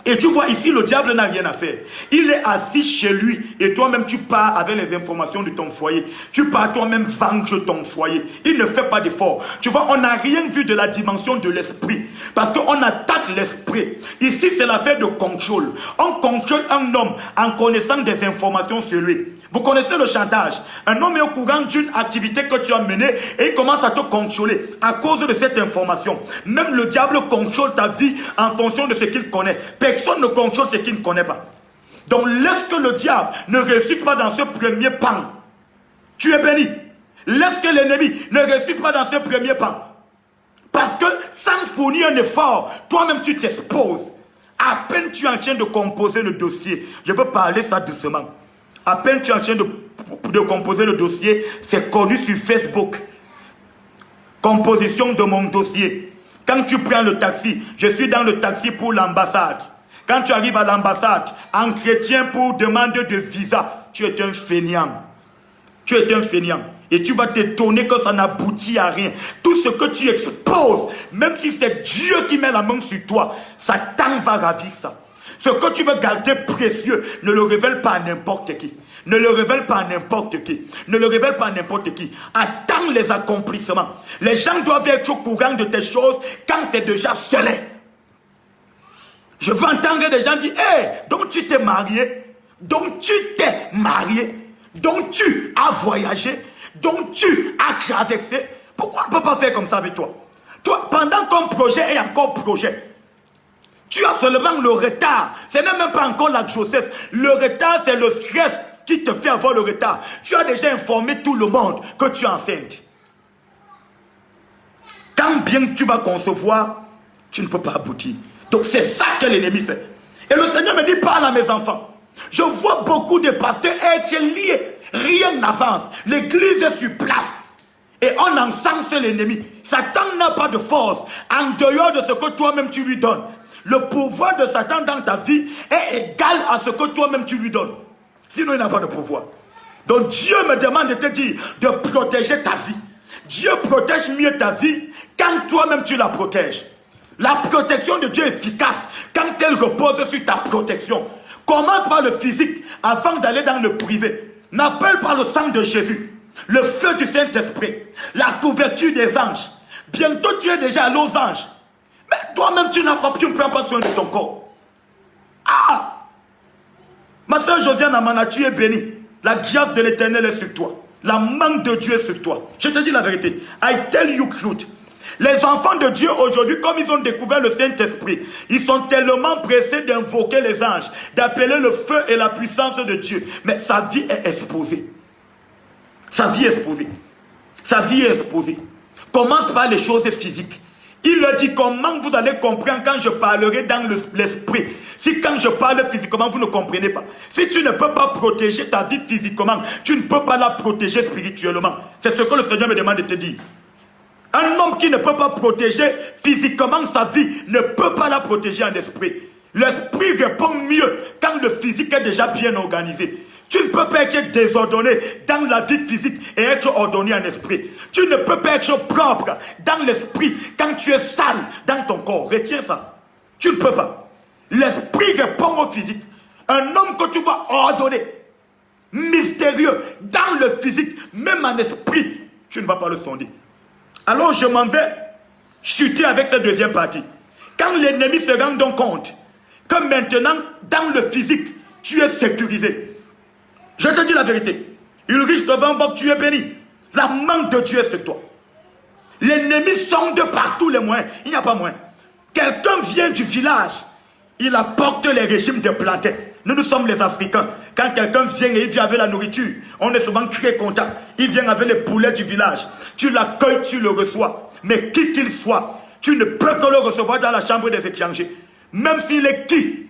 Et tu vois ici, le diable n'a rien à faire. Il est assis chez lui et toi-même tu pars avec les informations de ton foyer. Tu pars toi-même vendre ton foyer. Il ne fait pas d'effort. Tu vois, on n'a rien vu de la dimension de l'esprit. Parce qu'on attaque l'esprit. Ici, c'est l'affaire de contrôle. On contrôle un homme en connaissant des informations sur lui. Vous connaissez le chantage. Un homme est au courant d'une activité que tu as menée et il commence à te contrôler à cause de cette information. Même le diable contrôle ta vie en fonction de ce qu'il connaît. Personne ne contrôle ce qu'il ne connaît pas. Donc laisse que le diable ne réussisse pas dans ce premier pan. Tu es béni. Laisse que l'ennemi ne réussisse pas dans ce premier pan. Parce que sans fournir un effort, toi-même tu t'exposes. À peine tu es en train de composer le dossier. Je veux parler ça doucement. À peine tu es en train de composer le dossier, c'est connu sur Facebook. Composition de mon dossier. Quand tu prends le taxi, je suis dans le taxi pour l'ambassade. Quand tu arrives à l'ambassade, entretien pour demande de visa, tu es un fainéant. Tu es un fainéant. Et tu vas t'étonner que ça n'aboutit à rien. Tout ce que tu exposes, même si c'est Dieu qui met la main sur toi, Satan va ravir ça. Ce que tu veux garder précieux, ne le révèle pas à n'importe qui. Ne le révèle pas à n'importe qui. Ne le révèle pas à n'importe qui. Attends les accomplissements. Les gens doivent être au courant de tes choses quand c'est déjà scellé. Je veux entendre des gens dire, hé, donc tu t'es marié, donc tu t'es marié, donc tu as voyagé, donc tu as traversé. Pourquoi on ne peut pas faire comme ça avec toi? Toi, pendant ton projet est encore projet, tu as seulement le retard. Ce n'est même pas encore la grossesse. Le retard, c'est le stress qui te fait avoir le retard. Tu as déjà informé tout le monde que tu es enceinte. Quand bien tu vas concevoir, tu ne peux pas aboutir. Donc c'est ça que l'ennemi fait. Et le Seigneur me dit, parle à mes enfants. Je vois beaucoup de pasteurs être liés. Rien n'avance. L'église est sur place. Et on encense l'ennemi. Satan n'a pas de force en dehors de ce que toi-même tu lui donnes. Le pouvoir de Satan dans ta vie est égal à ce que toi-même tu lui donnes. Sinon, il n'a pas de pouvoir. Donc Dieu me demande de te dire de protéger ta vie. Dieu protège mieux ta vie quand toi-même tu la protèges. La protection de Dieu est efficace quand elle repose sur ta protection. Commence par le physique avant d'aller dans le privé. N'appelle pas le sang de Jésus, le feu du Saint-Esprit, la couverture des anges. Bientôt tu es déjà à aux anges. Mais toi-même tu ne prends pas soin de ton corps. Ah! Ma soeur Josiane Amana, tu es bénie. La grâce de l'Éternel est sur toi. La main de Dieu est sur toi. Je te dis la vérité. I tell you truth. Les enfants de Dieu aujourd'hui, comme ils ont découvert le Saint-Esprit, ils sont tellement pressés d'invoquer les anges, d'appeler le feu et la puissance de Dieu. Mais sa vie est exposée. Sa vie est exposée. Sa vie est exposée. Commence par les choses physiques. Il leur dit comment vous allez comprendre quand je parlerai dans l'esprit. Si quand je parle physiquement, vous ne comprenez pas. Si tu ne peux pas protéger ta vie physiquement, tu ne peux pas la protéger spirituellement. C'est ce que le Seigneur me demande de te dire. Un homme qui ne peut pas protéger physiquement sa vie, ne peut pas la protéger en esprit. L'esprit répond mieux quand le physique est déjà bien organisé. Tu ne peux pas être désordonné dans la vie physique et être ordonné en esprit. Tu ne peux pas être propre dans l'esprit quand tu es sale dans ton corps. Retiens ça. Tu ne peux pas. L'esprit répond au physique. Un homme que tu vas ordonner, mystérieux, dans le physique, même en esprit, tu ne vas pas le sonder. Alors je m'en vais chuter avec cette deuxième partie. Quand l'ennemi se rend donc compte que maintenant, dans le physique, tu es sécurisé. Je te dis la vérité. Ulrich Tobanbok, tu es béni. La main de Dieu est sur toi. L'ennemi sonde par tous les moyens. Il n'y a pas moyen. Quelqu'un vient du village. Il apporte les régimes de plantains. Nous sommes les Africains. Quand quelqu'un vient et il vient avec la nourriture, on est souvent très content. Il vient avec les poulets du village. Tu l'accueilles, tu le reçois. Mais qui qu'il soit, tu ne peux que le recevoir dans la chambre des étrangers. Même s'il est qui.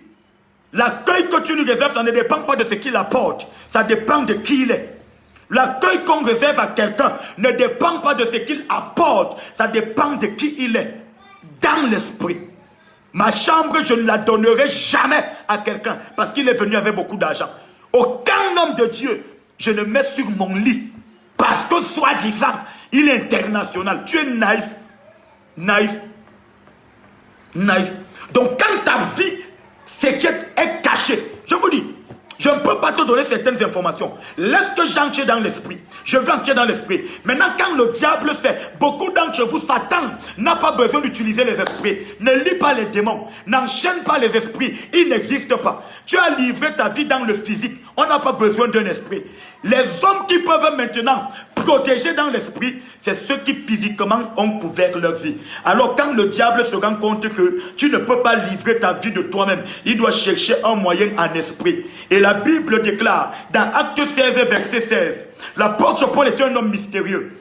L'accueil que tu lui réserves, ça ne dépend pas de ce qu'il apporte. Ça dépend de qui il est. L'accueil qu'on réserve à quelqu'un ne dépend pas de ce qu'il apporte. Ça dépend de qui il est. Dans l'esprit. Ma chambre, je ne la donnerai jamais à quelqu'un parce qu'il est venu avec beaucoup d'argent. Aucun homme de Dieu, je ne mets sur mon lit parce que soi-disant, il est international. Tu es naïf. Naïf. Naïf. Donc quand ta vie ce qui est caché. Je vous dis, je ne peux pas te donner certaines informations. Laisse que j'entre dans l'esprit. Je veux entrer dans l'esprit. Maintenant, quand le diable fait, beaucoup d'entre vous, Satan n'a pas besoin d'utiliser les esprits. Ne lis pas les démons. N'enchaîne pas les esprits. Ils n'existent pas. Tu as livré ta vie dans le physique. On n'a pas besoin d'un esprit. Les hommes qui peuvent maintenant protéger dans l'esprit, c'est ceux qui physiquement ont couvert leur vie. Alors quand le diable se rend compte que tu ne peux pas livrer ta vie de toi-même, il doit chercher un moyen en esprit. Et la Bible déclare dans Acte 16, verset 16, l'apôtre Paul était un homme mystérieux.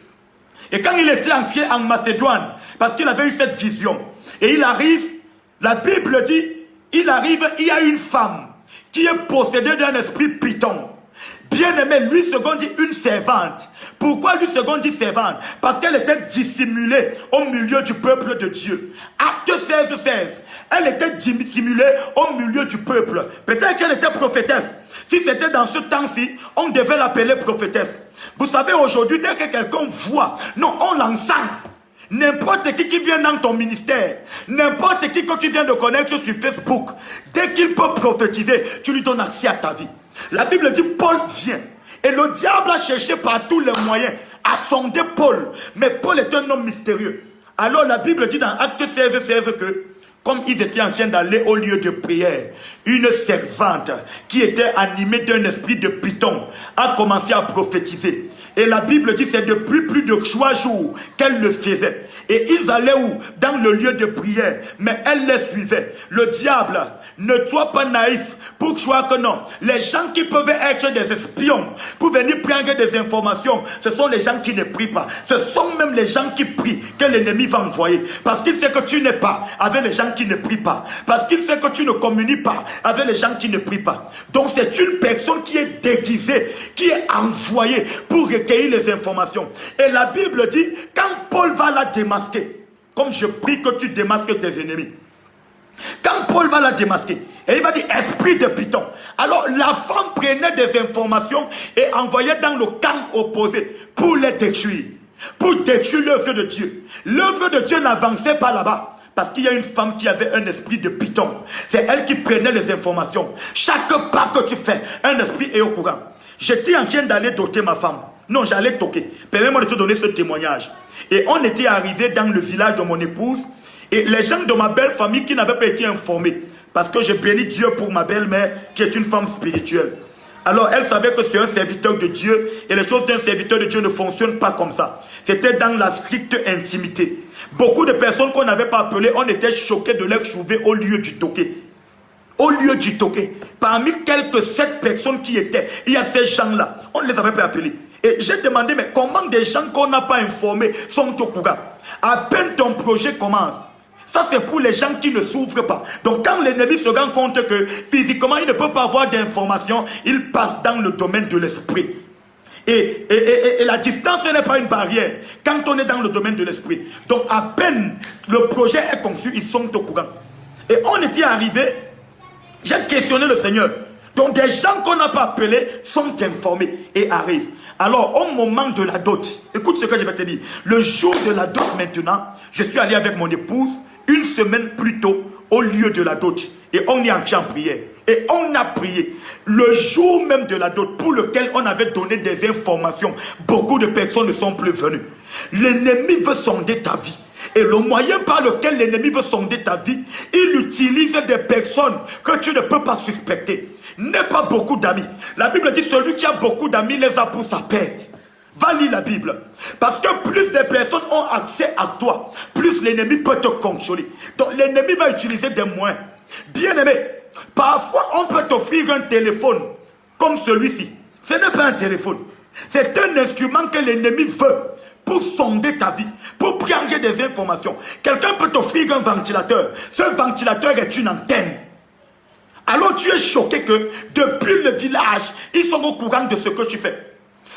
Et quand il était entré en Macédoine, parce qu'il avait eu cette vision, et il arrive, la Bible dit, il arrive, il y a une femme qui est possédée d'un esprit python. Bien aimé, lui second dit une servante. Pourquoi lui second dit servante? Parce qu'elle était dissimulée au milieu du peuple de Dieu. Acte 16, 16. Elle était dissimulée au milieu du peuple. Peut-être qu'elle était prophétesse. Si c'était dans ce temps-ci, on devait l'appeler prophétesse. Vous savez, aujourd'hui, dès que quelqu'un voit, non, on l'encense. N'importe qui vient dans ton ministère, n'importe qui que tu viens de connaître sur Facebook, dès qu'il peut prophétiser, tu lui donnes accès à ta vie. La Bible dit Paul vient. Et le diable a cherché par tous les moyens à sonder Paul. Mais Paul est un homme mystérieux. Alors la Bible dit dans Acte 16, 16 que, comme ils étaient en train d'aller au lieu de prière, une servante qui était animée d'un esprit de python a commencé à prophétiser. Et la Bible dit que c'est depuis plus de 3 jours qu'elle le faisait. Et ils allaient où? Dans le lieu de prière. Mais elle les suivait. Le diable, ne sois pas naïf pour croire que non. Les gens qui peuvent être des espions pour venir prendre des informations, ce sont les gens qui ne prient pas. Ce sont même les gens qui prient que l'ennemi va envoyer. Parce qu'il sait que tu n'es pas avec les gens qui ne prient pas. Parce qu'il sait que tu ne communiques pas avec les gens qui ne prient pas. Donc c'est une personne qui est déguisée, qui est envoyée pour recueillir les informations. Et la Bible dit, quand Paul va la démasquer, comme je prie que tu démasques tes ennemis, quand Paul va la démasquer, et il va dire esprit de python. Alors la femme prenait des informations et envoyait dans le camp opposé pour les détruire. Pour détruire l'œuvre de Dieu. L'œuvre de Dieu n'avançait pas là-bas. Parce qu'il y a une femme qui avait un esprit de python. C'est elle qui prenait les informations. Chaque pas que tu fais, un esprit est au courant. J'étais en train d'aller doter ma femme. Non, j'allais toquer. Permets-moi de te donner ce témoignage. Et on était arrivé dans le village de mon épouse. Et les gens de ma belle famille qui n'avaient pas été informés. Parce que j'ai béni Dieu pour ma belle-mère qui est une femme spirituelle. Alors elle savait que c'est un serviteur de Dieu. Et les choses d'un serviteur de Dieu ne fonctionnent pas comme ça. C'était dans la stricte intimité. Beaucoup de personnes qu'on n'avait pas appelées, on était choqués de les trouver au lieu du toqué. Au lieu du toqué. Parmi quelques 7 personnes qui étaient, il y a ces gens-là. On ne les avait pas appelés. Et j'ai demandé, mais comment des gens qu'on n'a pas informés sont au courant? À peine ton projet commence. Ça, c'est pour les gens qui ne souffrent pas. Donc, quand l'ennemi se rend compte que physiquement, il ne peut pas avoir d'informations, il passe dans le domaine de l'esprit. Et la distance n'est pas une barrière quand on est dans le domaine de l'esprit. Donc, à peine le projet est conçu, ils sont au courant. Et on était arrivé, j'ai questionné le Seigneur. Donc, des gens qu'on n'a pas appelés sont informés et arrivent. Alors, au moment de la dot, écoute ce que je vais te dire. Le jour de la dot maintenant, je suis allé avec mon épouse une semaine plus tôt au lieu de la dot. Et on est entré en prière. Et on a prié. Le jour même de la dot pour lequel on avait donné des informations, beaucoup de personnes ne sont plus venues. L'ennemi veut sonder ta vie. Et le moyen par lequel l'ennemi veut sonder ta vie, il utilise des personnes que tu ne peux pas suspecter. N'aie pas beaucoup d'amis. La Bible dit celui qui a beaucoup d'amis les a pour sa perte. Va lire la Bible. Parce que plus de personnes ont accès à toi, plus l'ennemi peut te contrôler. Donc l'ennemi va utiliser des moyens. Bien aimé, parfois on peut t'offrir un téléphone comme celui-ci. Ce n'est pas un téléphone. C'est un instrument que l'ennemi veut pour sonder ta vie, pour prendre des informations. Quelqu'un peut t'offrir un ventilateur. Ce ventilateur est une antenne. Alors tu es choqué que depuis le village, ils sont au courant de ce que tu fais.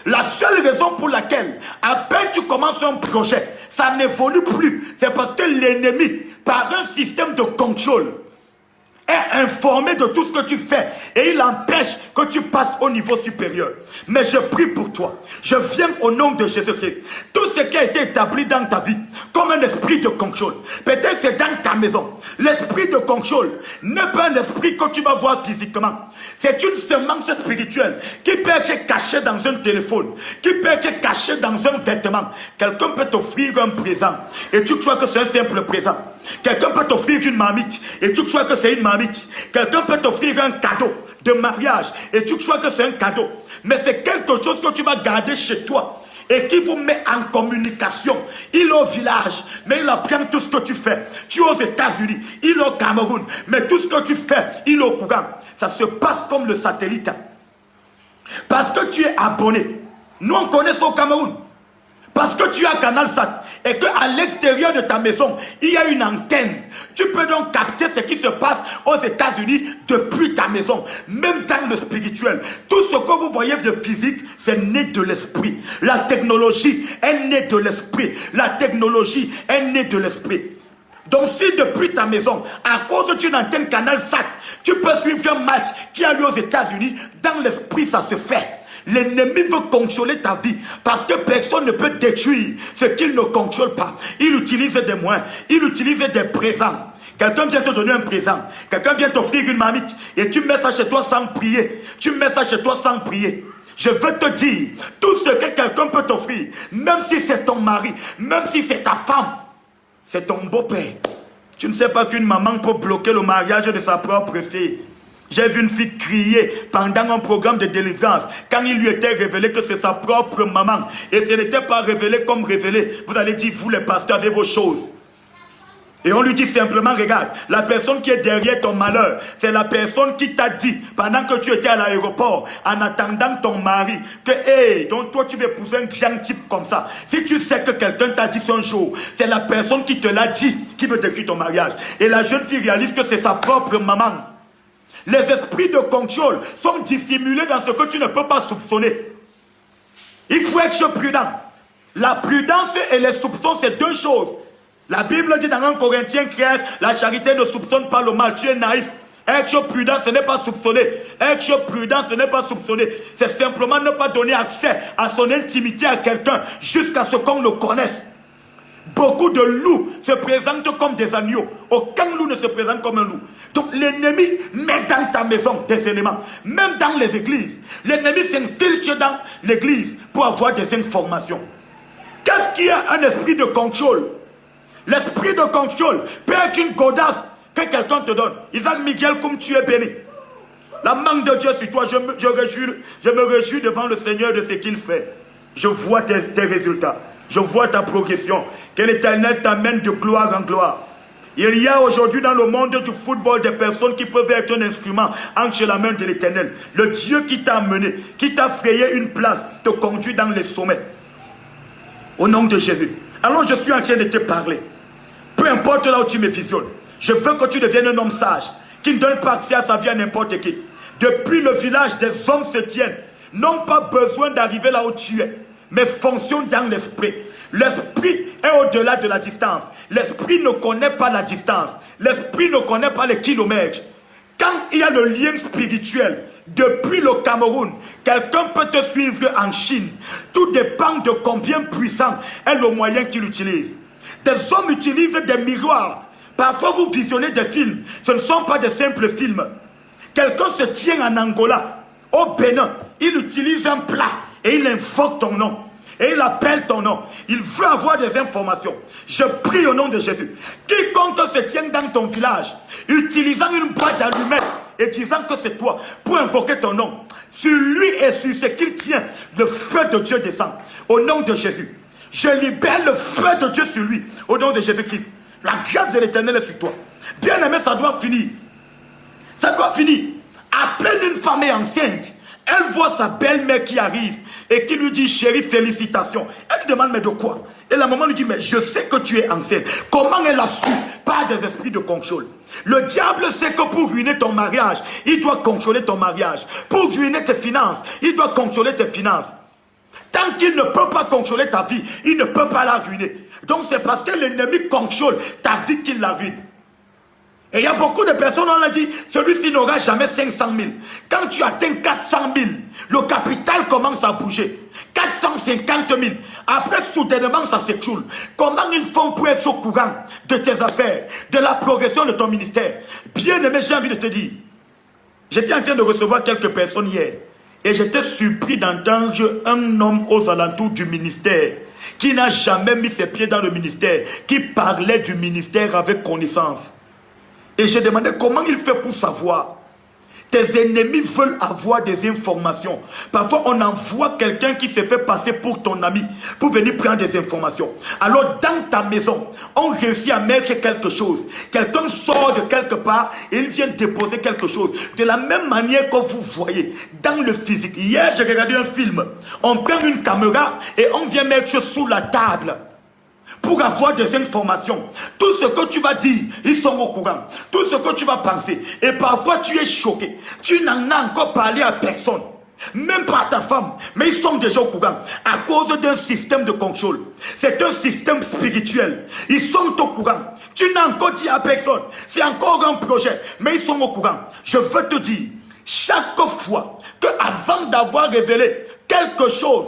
La seule raison pour laquelle, à peine tu commences un projet, ça n'évolue plus. C'est parce que l'ennemi, par un système de contrôle, est informé de tout ce que tu fais et il empêche que tu passes au niveau supérieur. Mais je prie pour toi. Je viens au nom de Jésus-Christ. Tout ce qui a été établi dans ta vie comme un esprit de contrôle, peut-être c'est dans ta maison. L'esprit de contrôle n'est pas un esprit que tu vas voir physiquement. C'est une semence spirituelle qui peut être cachée dans un téléphone, qui peut être cachée dans un vêtement. Quelqu'un peut t'offrir un présent et tu crois que c'est un simple présent. Quelqu'un peut t'offrir une marmite et tu crois que c'est une marmite. Quelqu'un peut t'offrir un cadeau de mariage et tu crois que c'est un cadeau. Mais c'est quelque chose que tu vas garder chez toi et qui vous met en communication. Il est au village, mais il apprend tout ce que tu fais. Tu es aux États-Unis, il est au Cameroun, mais tout ce que tu fais, il est au courant. Ça se passe comme le satellite. Parce que tu es abonné. Nous on connaît ça au Cameroun. Parce que tu as Canal Sat et qu'à l'extérieur de ta maison, il y a une antenne. Tu peux donc capter ce qui se passe aux États-Unis depuis ta maison, même dans le spirituel. Tout ce que vous voyez de physique, c'est né de l'esprit. La technologie est née de l'esprit. La technologie est née de l'esprit. Donc si depuis ta maison, à cause d'une antenne Canal Sat, tu peux suivre un match qui a lieu aux États-Unis, dans l'esprit ça se fait. L'ennemi veut contrôler ta vie parce que personne ne peut détruire ce qu'il ne contrôle pas. Il utilise des moyens, il utilise des présents. Quelqu'un vient te donner un présent, quelqu'un vient t'offrir une marmite et tu mets ça chez toi sans prier. Tu mets ça chez toi sans prier. Je veux te dire, tout ce que quelqu'un peut t'offrir, même si c'est ton mari, même si c'est ta femme, c'est ton beau-père. Tu ne sais pas qu'une maman peut bloquer le mariage de sa propre fille. J'ai vu une fille crier pendant un programme de délivrance quand il lui était révélé que c'est sa propre maman. Et ce n'était pas révélé comme révélé. Vous allez dire, vous les pasteurs avez vos choses. Et on lui dit simplement, regarde, la personne qui est derrière ton malheur, c'est la personne qui t'a dit, pendant que tu étais à l'aéroport, en attendant ton mari, que, hey, donc toi tu veux épouser un grand type comme ça. Si tu sais que quelqu'un t'a dit ça un jour, c'est la personne qui te l'a dit, qui veut détruire ton mariage. Et la jeune fille réalise que c'est sa propre maman. Les esprits de contrôle sont dissimulés dans ce que tu ne peux pas soupçonner. Il faut être prudent. La prudence et les soupçons, c'est deux choses. La Bible dit dans 1 Corinthiens 13, la charité ne soupçonne pas le mal. Tu es naïf. Être prudent, ce n'est pas soupçonner. Être prudent, ce n'est pas soupçonner. C'est simplement ne pas donner accès à son intimité à quelqu'un jusqu'à ce qu'on le connaisse. Beaucoup de loups se présentent comme des agneaux. Aucun loup ne se présente comme un loup. Donc l'ennemi met dans ta maison des éléments. Même dans les églises. L'ennemi s'infiltre dans l'église pour avoir des informations. Qu'est-ce qui est un esprit de contrôle? L'esprit de contrôle peut être une godasse que quelqu'un te donne. Isaac Miguel, comme tu es béni. La main de Dieu sur toi, je me réjouis devant le Seigneur de ce qu'il fait. Je vois tes résultats. Je vois ta progression. Que l'Éternel t'amène de gloire en gloire. Il y a aujourd'hui dans le monde du football des personnes qui peuvent être un instrument entre la main de l'Éternel. Le Dieu qui t'a amené, qui t'a frayé une place, te conduit dans les sommets. Au nom de Jésus. Alors je suis en train de te parler. Peu importe là où tu me visionnes. Je veux que tu deviennes un homme sage, qui ne donne pas accès à sa vie à n'importe qui. Depuis le village, des hommes se tiennent. N'ont pas besoin d'arriver là où tu es, mais fonctionne dans l'esprit. L'esprit est au-delà de la distance. L'esprit ne connaît pas la distance. L'esprit ne connaît pas les kilomètres. Quand il y a le lien spirituel, depuis le Cameroun, quelqu'un peut te suivre en Chine. Tout dépend de combien puissant est le moyen qu'il utilise. Des hommes utilisent des miroirs. Parfois vous visionnez des films. Ce ne sont pas des simples films. Quelqu'un se tient en Angola, au Bénin. Il utilise un plat et il invoque ton nom. Et il appelle ton nom. Il veut avoir des informations. Je prie au nom de Jésus. Quiconque se tient dans ton village, utilisant une boîte d'allumettes et disant que c'est toi, pour invoquer ton nom, sur lui et sur ce qu'il tient, le feu de Dieu descend. Au nom de Jésus. Je libère le feu de Dieu sur lui. Au nom de Jésus-Christ. La grâce de l'Éternel est sur toi. Bien aimé, ça doit finir. Ça doit finir. À peine une femme est enceinte, elle voit sa belle-mère qui arrive et qui lui dit, chérie, félicitations. Elle lui demande, mais de quoi? Et la maman lui dit, mais je sais que tu es enceinte. Comment elle a su? Par des esprits de contrôle. Le diable sait que pour ruiner ton mariage, il doit contrôler ton mariage. Pour ruiner tes finances, il doit contrôler tes finances. Tant qu'il ne peut pas contrôler ta vie, il ne peut pas la ruiner. Donc c'est parce que l'ennemi contrôle ta vie qu'il la ruine. Et il y a beaucoup de personnes, on a dit, celui-ci n'aura jamais 500 000. Quand tu atteins 400 000, le capital commence à bouger. 450 000. Après, soudainement, ça s'écroule. Comment ils font pour être au courant de tes affaires, de la progression de ton ministère? Bien aimé, j'ai envie de te dire, j'étais en train de recevoir quelques personnes hier. Et j'étais surpris d'entendre un homme aux alentours du ministère, qui n'a jamais mis ses pieds dans le ministère, qui parlait du ministère avec connaissance. Et je demandais comment il fait pour savoir. Tes ennemis veulent avoir des informations. Parfois, on envoie quelqu'un qui se fait passer pour ton ami, pour venir prendre des informations. Alors, dans ta maison, on réussit à mettre quelque chose. Quelqu'un sort de quelque part et il vient déposer quelque chose. De la même manière que vous voyez dans le physique. Hier, j'ai regardé un film. On prend une caméra et on vient mettre sous la table pour avoir des informations. Tout ce que tu vas dire, ils sont au courant. Tout ce que tu vas penser. Et parfois, tu es choqué. Tu n'en as encore parlé à personne. Même pas à ta femme. Mais ils sont déjà au courant. À cause d'un système de contrôle. C'est un système spirituel. Ils sont au courant. Tu n'as encore dit à personne. C'est encore un projet. Mais ils sont au courant. Je veux te dire, chaque fois que avant d'avoir révélé quelque chose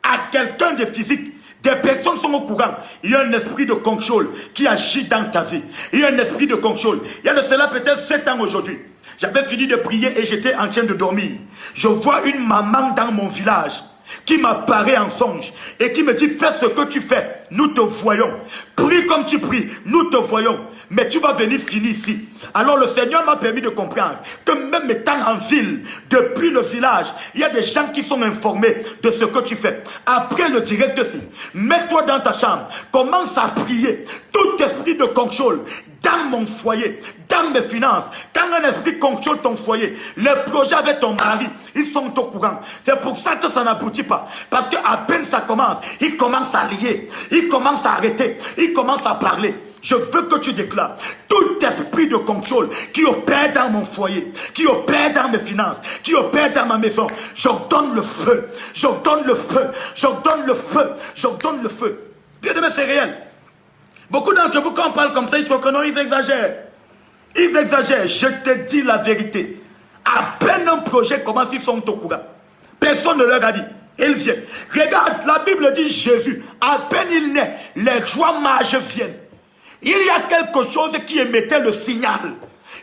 à quelqu'un de physique, des personnes sont au courant. Il y a un esprit de contrôle qui agit dans ta vie. Il y a un esprit de contrôle. Il y a de cela peut-être 7 ans aujourd'hui. J'avais fini de prier et j'étais en train de dormir. Je vois une maman dans mon village qui m'apparaît en songe et qui me dit, fais ce que tu fais, nous te voyons. Prie comme tu pries, nous te voyons. Mais tu vas venir finir ici. Alors le Seigneur m'a permis de comprendre que même étant en ville, depuis le village, il y a des gens qui sont informés de ce que tu fais. Après le direct aussi, mets-toi dans ta chambre, commence à prier. Tout esprit de contrôle dans mon foyer, dans mes finances, quand un esprit contrôle ton foyer, les projets avec ton mari, ils sont au courant. C'est pour ça que ça n'aboutit pas. Parce qu'à peine ça commence, ils commencent à lier, ils commencent à arrêter, ils commencent à parler. Je veux que tu déclares tout esprit de contrôle qui opère dans mon foyer, qui opère dans mes finances, qui opère dans ma maison. J'ordonne le feu, j'ordonne le feu, j'ordonne le feu, j'ordonne le feu. Bien aimé, c'est réel. Beaucoup d'entre vous, quand on parle comme ça, ils trouvent que non, ils exagèrent. Ils exagèrent. Je te dis la vérité. À peine un projet commence, ils sont au courant. Personne ne leur a dit. Ils viennent. Regarde, la Bible dit Jésus. À peine il naît, les rois mages viennent. Il y a quelque chose qui émettait le signal.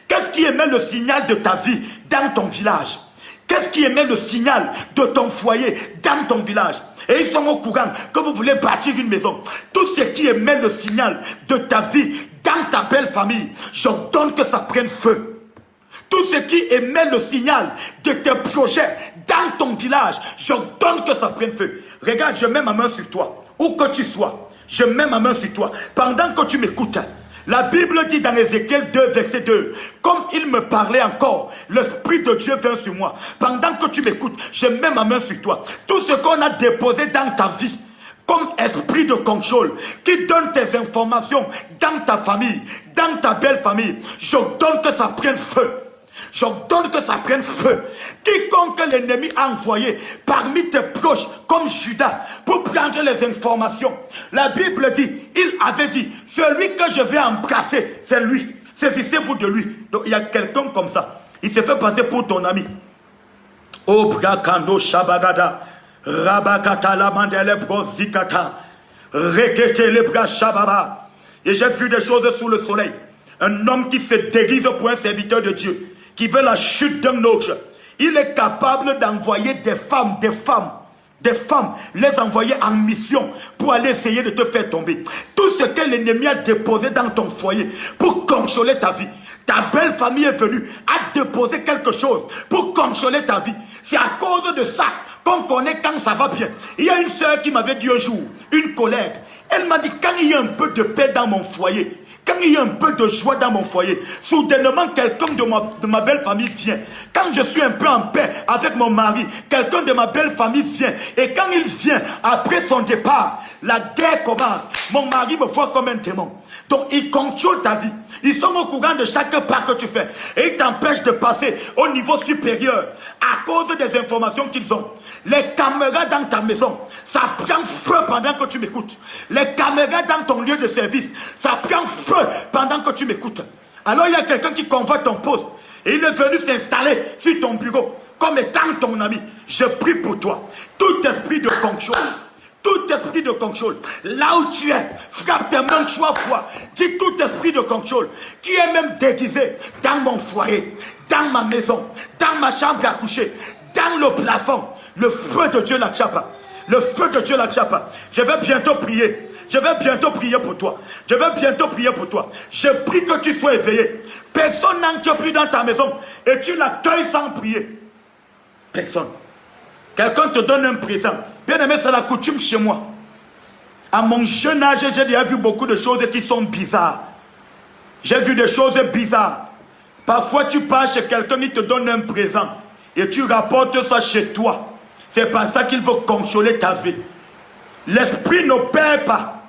Qu'est-ce qui émet le signal de ta vie dans ton village? Qu'est-ce qui émet le signal de ton foyer dans ton village? Et ils sont au courant que vous voulez bâtir une maison. Tout ce qui émet le signal de ta vie dans ta belle famille, j'ordonne que ça prenne feu. Tout ce qui émet le signal de tes projets dans ton village, j'ordonne que ça prenne feu. Regarde, je mets ma main sur toi, où que tu sois. Je mets ma main sur toi. Pendant que tu m'écoutes, la Bible dit dans Ézéchiel 2, verset 2, comme il me parlait encore, l'Esprit de Dieu vient sur moi. Pendant que tu m'écoutes, je mets ma main sur toi. Tout ce qu'on a déposé dans ta vie, comme esprit de contrôle, qui donne tes informations dans ta famille, dans ta belle famille, j'ordonne que ça prenne feu. J'ordonne que ça prenne feu. Quiconque l'ennemi a envoyé parmi tes proches, comme Judas, pour prendre les informations. La Bible dit, il avait dit, celui que je vais embrasser, c'est lui. Saisissez-vous de lui. Donc il y a quelqu'un comme ça. Il se fait passer pour ton ami. Oh, Brakando Shabagada, Rabakata la mandele brozikata, Rekete le bras Shababa. Et j'ai vu des choses sous le soleil. Un homme qui se déguise pour un serviteur de Dieu, qui veut la chute d'un autre. Il est capable d'envoyer des femmes, les envoyer en mission pour aller essayer de te faire tomber. Tout ce que l'ennemi a déposé dans ton foyer pour consoler ta vie. Ta belle famille est venue, a déposé quelque chose pour consoler ta vie. C'est à cause de ça qu'on connaît quand ça va bien. Il y a une soeur qui m'avait dit un jour, une collègue, elle m'a dit quand il y a un peu de paix dans mon foyer, quand il y a un peu de joie dans mon foyer, soudainement quelqu'un de ma belle famille vient. Quand je suis un peu en paix avec mon mari, quelqu'un de ma belle famille vient. Et quand il vient, après son départ, la guerre commence. Mon mari me voit comme un démon. Donc il contrôle ta vie. Ils sont au courant de chaque pas que tu fais. Et ils t'empêchent de passer au niveau supérieur à cause des informations qu'ils ont. Les caméras dans ta maison, ça prend feu pendant que tu m'écoutes. Les caméras dans ton lieu de service, ça prend feu pendant que tu m'écoutes. Alors il y a quelqu'un qui convoite ton poste. Et il est venu s'installer sur ton bureau comme étant ton ami. Je prie pour toi. Tout esprit de contrôle. Tout esprit de contrôle. Là où tu es, frappe tes mains 3 fois. Dis tout esprit de contrôle qui est même déguisé dans mon foyer, dans ma maison, dans ma chambre à coucher, dans le plafond. Le feu de Dieu l'accape. Le feu de Dieu l'accape. Je vais bientôt prier. Je vais bientôt prier pour toi. Je vais bientôt prier pour toi. Je prie que tu sois éveillé. Personne n'entre plus dans ta maison et tu l'accueilles sans prier. Personne. Quelqu'un te donne un présent. Bien aimé, c'est la coutume chez moi. À mon jeune âge, j'ai déjà vu beaucoup de choses qui sont bizarres. J'ai vu des choses bizarres. Parfois, tu pars chez quelqu'un, il te donne un présent et tu rapportes ça chez toi. C'est par ça qu'il faut contrôler ta vie. L'esprit n'opère pas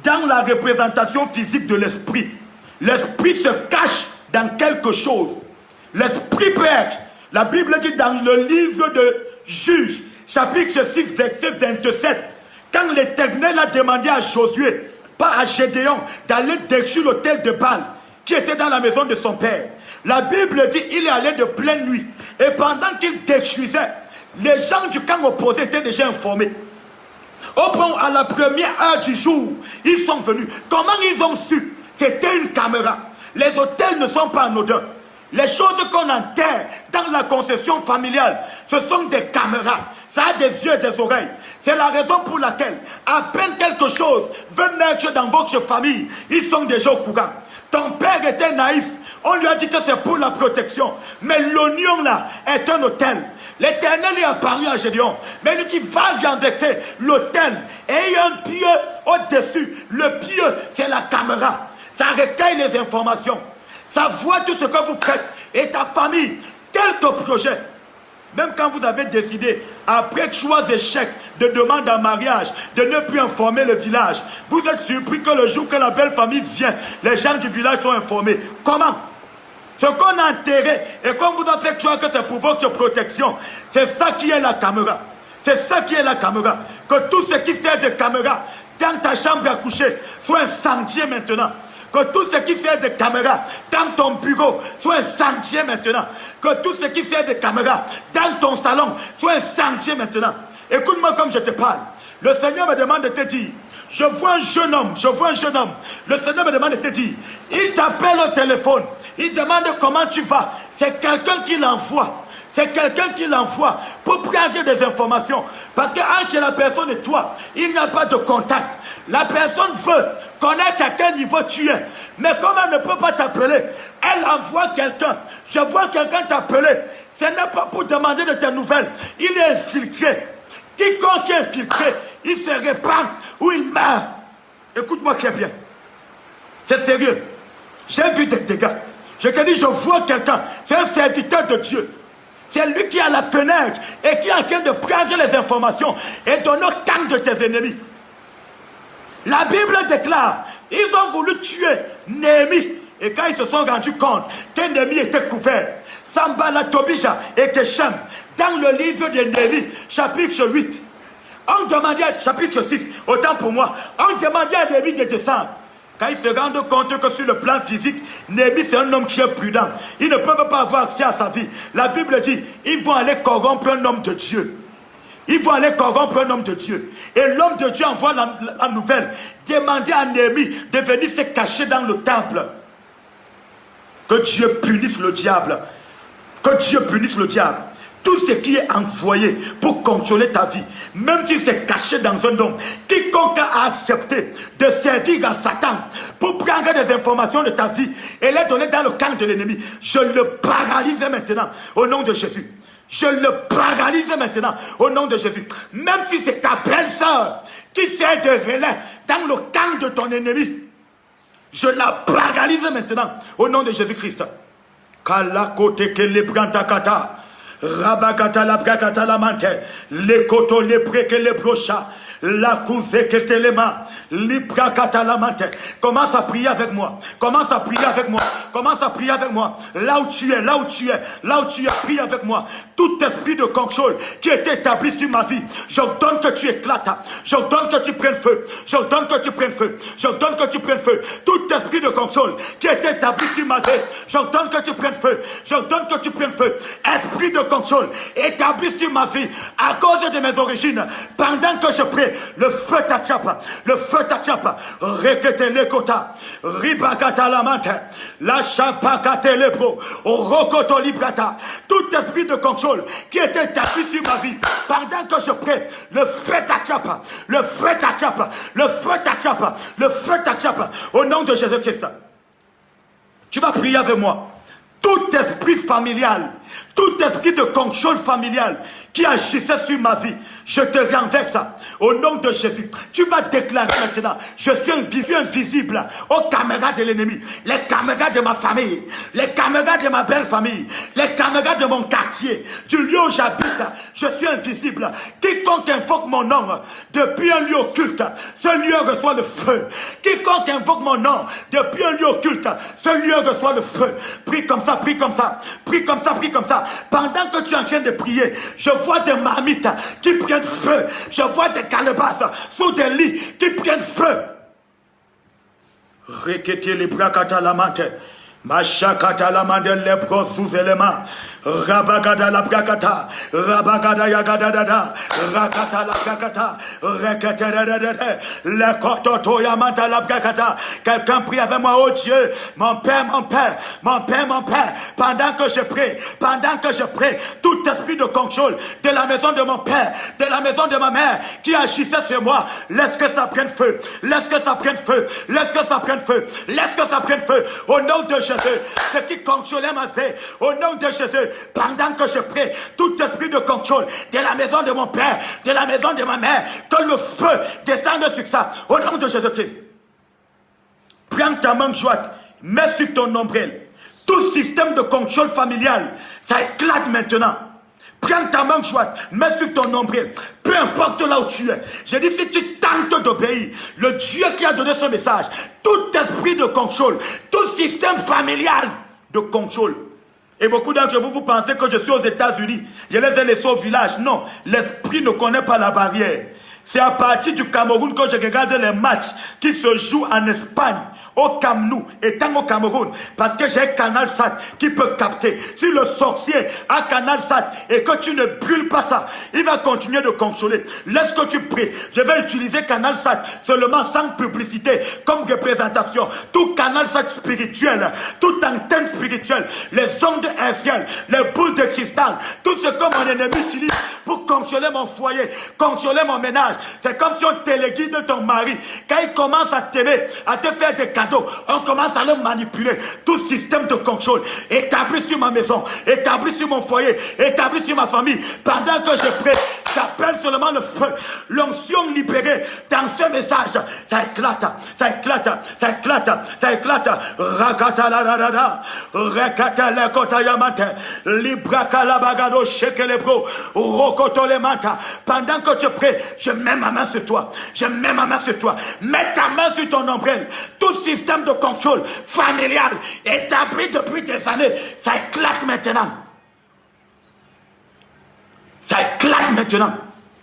dans la représentation physique de l'esprit. L'esprit se cache dans quelque chose. L'esprit perd. La Bible dit dans le livre de Juges, chapitre 6, verset 27, quand l'Éternel a demandé à Josué, pas à Gédéon, d'aller détruire l'autel de Baal, qui était dans la maison de son père. La Bible dit qu'il est allé de pleine nuit. Et pendant qu'il détruisait, les gens du camp opposé étaient déjà informés. Au point, à la première heure du jour, ils sont venus. Comment ils ont su? C'était une caméra. Les hôtels ne sont pas anodins. Les choses qu'on enterre dans la concession familiale, ce sont des caméras. Ça a des yeux et des oreilles. C'est la raison pour laquelle, à peine quelque chose veut naître dans votre famille, ils sont déjà au courant. Ton père était naïf. On lui a dit que c'est pour la protection. Mais l'oignon là est un hôtel. L'Éternel est apparu à Gédéon. Mais il dit, va renverser l'autel. Et il y a un pieu au-dessus. Le pieu, c'est la caméra. Ça recueille les informations. Ça voit tout ce que vous faites. Et ta famille, quelques projets. Même quand vous avez décidé, après 3 échecs de demande en mariage, de ne plus informer le village, vous êtes surpris que le jour que la belle famille vient, les gens du village sont informés. Comment? Ce qu'on a enterré et qu'on vous a fait croire que c'est pour votre protection, c'est ça qui est la caméra. C'est ça qui est la caméra. Que tout ce qui sert de caméra dans ta chambre à coucher soit un sentier maintenant. Que tout ce qui sert de caméra dans ton bureau soit un sentier maintenant. Que tout ce qui sert de caméra dans ton salon soit un sentier maintenant. Écoute-moi comme je te parle. Le Seigneur me demande de te dire, je vois un jeune homme. Le Seigneur me demande de te dire, il t'appelle au téléphone, il demande comment tu vas. C'est quelqu'un qui l'envoie. C'est quelqu'un qui l'envoie pour prendre des informations. Parce qu'entre la personne et toi, il n'y a pas de contact. La personne veut connaître à quel niveau tu es. Mais comme elle ne peut pas t'appeler, elle envoie quelqu'un. Je vois quelqu'un t'appeler. Ce n'est pas pour demander de tes nouvelles. Il est infiltré. Quiconque est infiltré, il se répand ou il meurt. Écoute-moi très bien. C'est sérieux. J'ai vu des dégâts. Je te dis, je vois quelqu'un. C'est un serviteur de Dieu. C'est lui qui a la fenêtre et qui est en train de prendre les informations et donner au camp de tes ennemis. La Bible déclare, ils ont voulu tuer Néhémie. Et quand ils se sont rendus compte que Néhémie était couvert, Sambala, Tobija et Keshem, dans le livre de Néhémie, chapitre 8, on demandait, chapitre 6, autant pour moi, on demandait à Néhémie de descendre. Quand ils se rendent compte que sur le plan physique, Néhémie c'est un homme qui est prudent. Ils ne peuvent pas avoir accès à sa vie. La Bible dit, ils vont aller corrompre un homme de Dieu. Ils vont aller corrompre un homme de Dieu. Et l'homme de Dieu envoie la nouvelle. Demander à Néhémie de venir se cacher dans le temple. Que Dieu punisse le diable. Que Dieu punisse le diable. Tout ce qui est envoyé pour contrôler ta vie, même si c'est caché dans un homme, quiconque a accepté de servir à Satan pour prendre des informations de ta vie et les donner dans le camp de l'ennemi, je le paralyse maintenant au nom de Jésus. Je le paralyse maintenant au nom de Jésus. Même si c'est ta belle-sœur qui sert de relais dans le camp de ton ennemi, je la paralyse maintenant au nom de Jésus-Christ. Kalakote kele brantakata. Rabakata la brakata la mante, les koto les preke les brocha, La cousée que téléma. Libra catalamante. Commence à prier avec moi. Commence à prier avec moi. Commence à prier avec moi. Là où tu es, là où tu es, là où tu es, prie avec moi. Tout esprit de contrôle qui est établi sur ma vie, j'ordonne que tu éclates. J'ordonne que tu prennes feu. J'ordonne que tu prennes feu. J'ordonne que tu prennes feu. Tout esprit de contrôle qui est établi sur ma vie, j'ordonne que tu prennes feu. J'ordonne que tu prennes feu. Esprit de contrôle établi sur ma vie à cause de mes origines. Pendant que je prie, le feu t'attrape. Le feu t'attrape. Rekete lekota. Ribakata la mante. La chapakate lebro. Rokoto librata. Tout esprit de contrôle qui est établi sur ma vie. Pendant que je prie, le feu t'attrape. Le feu t'attrape. Le feu t'attrape. Le feu t'attrape. Au nom de Jésus-Christ. Tu vas prier avec moi. Tout esprit familial, tout esprit de contrôle familial qui agissait sur ma vie, je te renverse au nom de Jésus. Tu vas déclarer maintenant, je suis invisible aux caméras de l'ennemi, les caméras de ma famille, les caméras de ma belle famille, les caméras de mon quartier, du lieu où j'habite, je suis invisible. Quiconque invoque mon nom depuis un lieu occulte, ce lieu reçoit le feu. Quiconque invoque mon nom depuis un lieu occulte, ce lieu reçoit le feu. Prie comme ça, prie comme ça, prie comme ça, prie comme ça. Pendant que tu es en train de prier, je vois des marmites qui prennent feu. Je vois des calebasses sous des lits qui prennent feu. Rekete les bras katalamante. Machakata la mandel les bros sous éléments. Rabagada la brakata. Rabagada yagadada. Rakata la brakata. Rekete le kototo yamanta la brakata. Quelqu'un prie avec moi, oh Dieu. Mon Père, mon Père, mon Père, mon Père. Pendant que je prie, tout esprit de contrôle de la maison de mon Père, de la maison de ma mère qui agissait sur moi, laisse que ça prenne feu. Laisse que ça prenne feu. Laisse que ça prenne feu. Laisse que ça prenne feu. Au nom de Jésus. Ce qui contrôlait ma vie, au nom de Jésus, pendant que je prie, tout esprit de contrôle de la maison de mon père, de la maison de ma mère, que le feu descende sur ça, au nom de Jésus-Christ. Prends ta main droite, mets sur ton nombril. Tout système de contrôle familial, ça éclate maintenant. Prends ta main droite, mets sur ton nombril. Peu importe là où tu es. Je dis, si tu tentes d'obéir, le Dieu qui a donné ce message, tout esprit de contrôle, tout système familial de contrôle. Et beaucoup d'entre vous, vous pensez que je suis aux États-Unis. Je les ai laissés au village. Non, l'esprit ne connaît pas la barrière. C'est à partir du Cameroun que je regarde les matchs qui se jouent en Espagne, au Cameroun, étant au Cameroun, parce que j'ai Canal Sat qui peut capter. Si le sorcier a Canal Sat et que tu ne brûles pas ça, il va continuer de contrôler. Laisse que tu pries. Je vais utiliser Canal Sat seulement sans publicité, comme représentation. Tout Canal Sat spirituel, toute antenne spirituelle, les ondes hertziennes, les boules de cristal, tout ce que mon ennemi utilise pour contrôler mon foyer, contrôler mon ménage. C'est comme si on téléguide ton mari. Quand il commence à t'aimer, à te faire des cadeaux, on commence à le manipuler. Tout système de contrôle établi sur ma maison, établi sur mon foyer, établi sur ma famille. Pendant que je prie, j'appelle seulement le feu. L'onction libérée dans ce message, ça éclate, ça éclate, ça éclate, ça éclate. Rakata la rada, rakata la kota yamante, libraka la bagado shekelebro, rokoto le manta. Pendant que je prie, je mets ma main sur toi. Je mets ma main sur toi. Mets ta main sur ton ombrelle. Tout système de contrôle familial établi depuis des années, ça éclate maintenant. Ça éclate maintenant.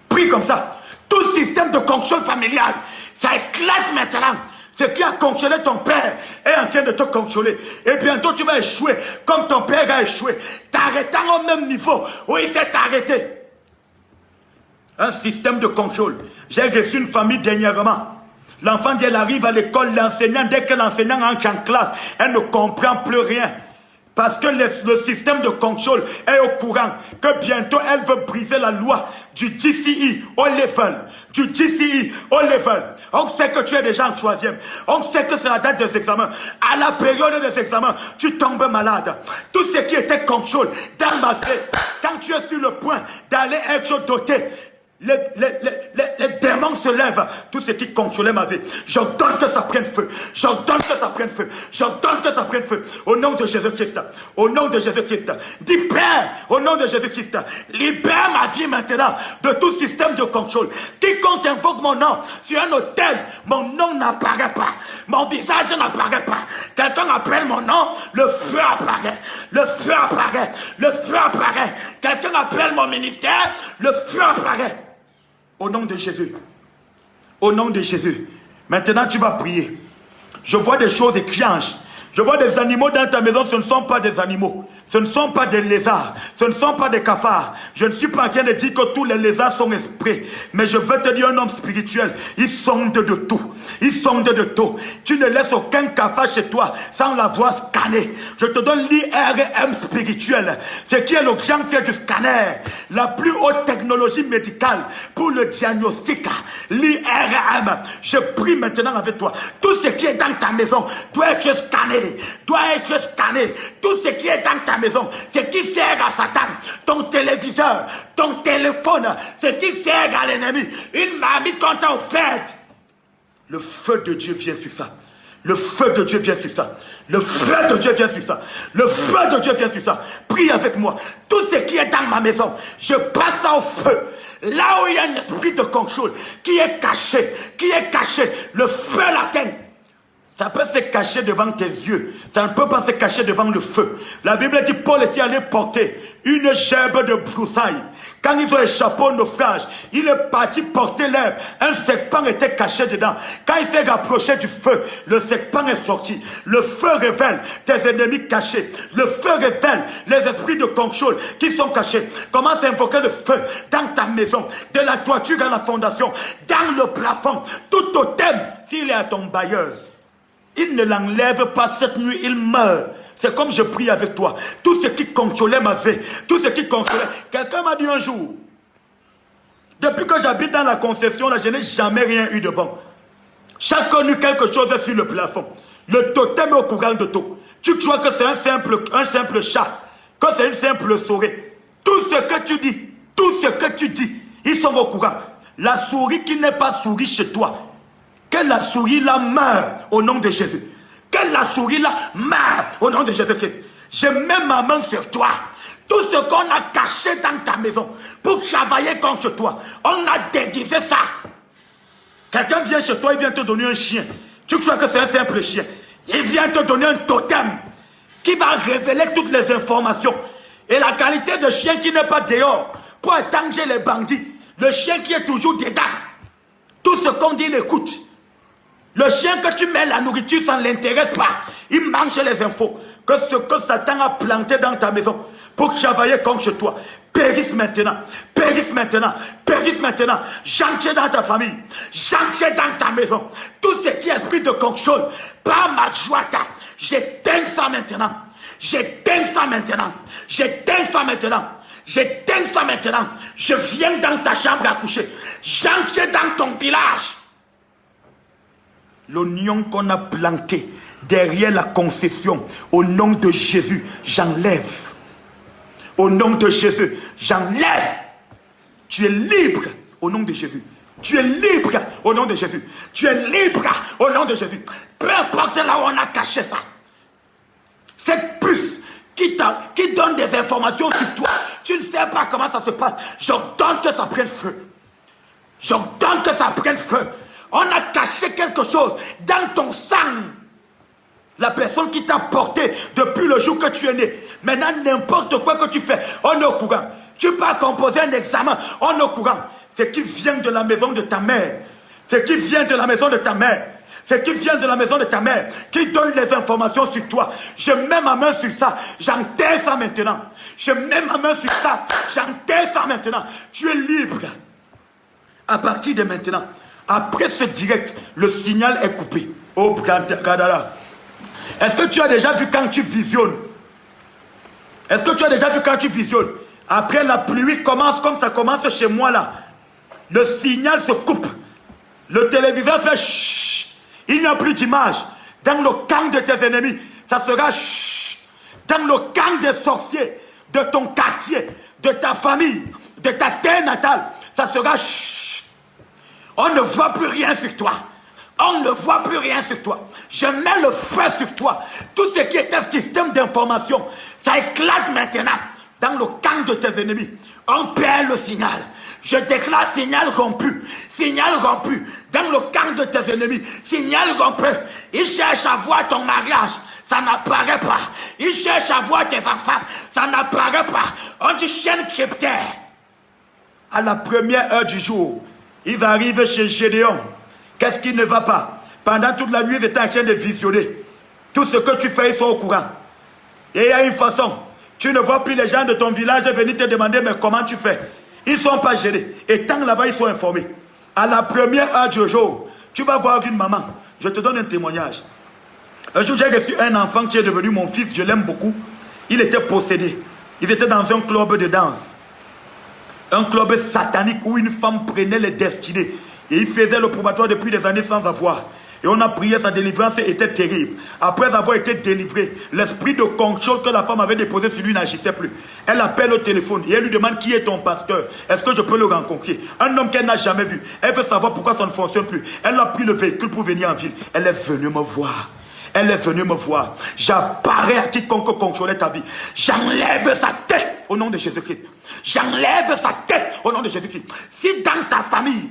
Prie comme ça. Tout système de contrôle familial, ça éclate maintenant. Ce qui a contrôlé ton père est en train de te contrôler. Et bientôt tu vas échouer comme ton père a échoué. T'arrêtant au même niveau où il s'est arrêté. Un système de contrôle. J'ai reçu une famille dernièrement. L'enfant, elle arrive à l'école, l'enseignant, dès que l'enseignant entre en classe, elle ne comprend plus rien. Parce que le système de contrôle est au courant que bientôt elle veut briser la loi du GCE au level. Du GCE au level. On sait que tu es déjà en 3e. On sait que c'est la date des examens. À la période des examens, tu tombes malade. Tout ce qui était contrôle dans ma vie, quand tu es sur le point d'aller être doté, Les démons se lèvent. Tout ce qui contrôlait ma vie. J'ordonne que ça prenne feu. J'ordonne que ça prenne feu. J'ordonne que ça prenne feu. Au nom de Jésus-Christ. Au nom de Jésus-Christ. Dis Père, au nom de Jésus-Christ. Libère ma vie maintenant de tout système de contrôle. Quiconque invoque mon nom sur un hôtel, mon nom n'apparaît pas. Mon visage n'apparaît pas. Quelqu'un appelle mon nom, le feu apparaît. Le feu apparaît. Le feu apparaît. Quelqu'un appelle mon ministère, le feu apparaît. Au nom de Jésus. Au nom de Jésus. Maintenant, tu vas prier. Je vois des choses étranges. Je vois des animaux dans ta maison. Ce ne sont pas des animaux. Ce ne sont pas des lézards. Ce ne sont pas des cafards. Je ne suis pas en train de dire que tous les lézards sont esprits. Mais je veux te dire un homme spirituel. Il sonde de tout. Il sonde de tout. Tu ne laisses aucun cafard chez toi sans l'avoir scanné. Je te donne l'IRM spirituel. Ce qui est le grand frère du scanner. La plus haute technologie médicale pour le diagnostic. L'IRM. Je prie maintenant avec toi. Tout ce qui est dans ta maison doit être scanné. Doit être scanné. Tout ce qui est dans ta maison, ce qui sert à Satan, ton téléviseur, ton téléphone, ce qui sert à l'ennemi, une marmite qu'on t'a offerte. Le feu de Dieu vient sur ça. Le feu de Dieu vient sur ça. Le feu de Dieu vient sur ça. Le feu de Dieu vient sur ça. Prie avec moi. Tout ce qui est dans ma maison, je passe ça au feu. Là où il y a un esprit de contrôle qui est caché, le feu l'atteint. Ça peut se cacher devant tes yeux. Ça ne peut pas se cacher devant le feu. La Bible dit Paul était allé porter une gerbe de broussailles. Quand ils ont échappé au naufrage, il est parti porter l'herbe. Un serpent était caché dedans. Quand il s'est rapproché du feu, le serpent est sorti. Le feu révèle tes ennemis cachés. Le feu révèle les esprits de contrôle qui sont cachés. Commence à invoquer le feu dans ta maison, de la toiture à la fondation, dans le plafond, tout au thème. S'il est à ton bailleur, il ne l'enlève pas cette nuit, il meurt. C'est comme je prie avec toi. Tout ce qui contrôlait ma vie, tout ce qui contrôlait. Quelqu'un m'a dit un jour, depuis que j'habite dans la concession, là, je n'ai jamais rien eu de bon. Chaque nuit, quelque chose est sur le plafond. Le totem est au courant de tout. Tu crois que c'est un simple chat, que c'est une simple souris. Tout ce que tu dis, ils sont au courant. La souris qui n'est pas souris chez toi, que la souris là meure au nom de Jésus. Que la souris là meure au nom de Jésus-Christ. Je mets ma main sur toi. Tout ce qu'on a caché dans ta maison pour travailler contre toi, on a déguisé ça. Quelqu'un vient chez toi, il vient te donner un chien. Tu crois que c'est un simple chien. Il vient te donner un totem qui va révéler toutes les informations. Et la qualité de chien qui n'est pas dehors pour étanger les bandits. Le chien qui est toujours dedans. Tout ce qu'on dit, il écoute. Le chien que tu mets la nourriture, ça ne l'intéresse pas. Il mange les infos. Que ce que Satan a planté dans ta maison pour travailler contre toi, périsse maintenant. Périsse maintenant. Périsse maintenant. J'entre dans ta famille. J'entre dans ta maison. Tout ce qui est esprit de contrôle, par ma joie, j'éteins ça maintenant. J'éteins ça maintenant. J'éteins ça maintenant. J'éteins ça maintenant. Je viens dans ta chambre à coucher. J'entre dans ton village. L'oignon qu'on a planté derrière la concession, au nom de Jésus, j'enlève. Au nom de Jésus, j'enlève. Tu es libre au nom de Jésus. Tu es libre au nom de Jésus. Tu es libre au nom de Jésus. Peu importe là où on a caché ça. Cette puce qui donne des informations sur toi, tu ne sais pas comment ça se passe. J'ordonne que ça prenne feu. J'ordonne que ça prenne feu. On a caché quelque chose dans ton sang. La personne qui t'a porté depuis le jour que tu es né. Maintenant, n'importe quoi que tu fais, on est au courant. Tu peux composer un examen, on est au courant. Ce qui vient de la maison de ta mère. Ce qui vient de la maison de ta mère. Ce qui vient de la maison de ta mère. Qui donne les informations sur toi. Je mets ma main sur ça. J'enterre ça maintenant. Je mets ma main sur ça. J'enterre ça maintenant. Tu es libre. À partir de maintenant. Après ce direct, le signal est coupé. Oh, Gadala. Est-ce que tu as déjà vu quand tu visionnes? Est-ce que tu as déjà vu quand tu visionnes? Après la pluie commence comme ça commence chez moi là. Le signal se coupe. Le téléviseur fait chut. Il n'y a plus d'image. Dans le camp de tes ennemis, ça sera chut. Dans le camp des sorciers, de ton quartier, de ta famille, de ta terre natale, ça sera chut. On ne voit plus rien sur toi. On ne voit plus rien sur toi. Je mets le feu sur toi. Tout ce qui est un système d'information, ça éclate maintenant dans le camp de tes ennemis. On perd le signal. Je déclare signal rompu. Signal rompu dans le camp de tes ennemis. Signal rompu. Ils cherchent à voir ton mariage. Ça n'apparaît pas. Ils cherchent à voir tes enfants. Ça n'apparaît pas. On dit chaîne cryptée. À la première heure du jour, il va arriver chez Gédéon. Qu'est-ce qui ne va pas? Pendant toute la nuit, ils étaient en train de visionner. Tout ce que tu fais, ils sont au courant. Et il y a une façon. Tu ne vois plus les gens de ton village venir te demander mais comment tu fais. Ils ne sont pas gênés. Et tant là-bas, ils sont informés. À la première heure du jour, tu vas voir une maman. Je te donne un témoignage. Un jour, j'ai reçu un enfant qui est devenu mon fils. Je l'aime beaucoup. Il était possédé. Ils étaient dans un club de danse. Un club satanique où une femme prenait les destinées. Et il faisait le probatoire depuis des années sans avoir. Et on a prié, sa délivrance était terrible. Après avoir été délivré, l'esprit de contrôle que la femme avait déposé sur lui n'agissait plus. Elle appelle au téléphone et elle lui demande qui est ton pasteur. Est-ce que je peux le rencontrer? Un homme qu'elle n'a jamais vu. Elle veut savoir pourquoi ça ne fonctionne plus. Elle a pris le véhicule pour venir en ville. Elle est venue me voir. Elle est venue me voir. J'apparais à quiconque contrôlait ta vie. J'enlève sa tête au nom de Jésus-Christ. J'enlève sa tête au nom de Jésus-Christ. Si dans ta famille,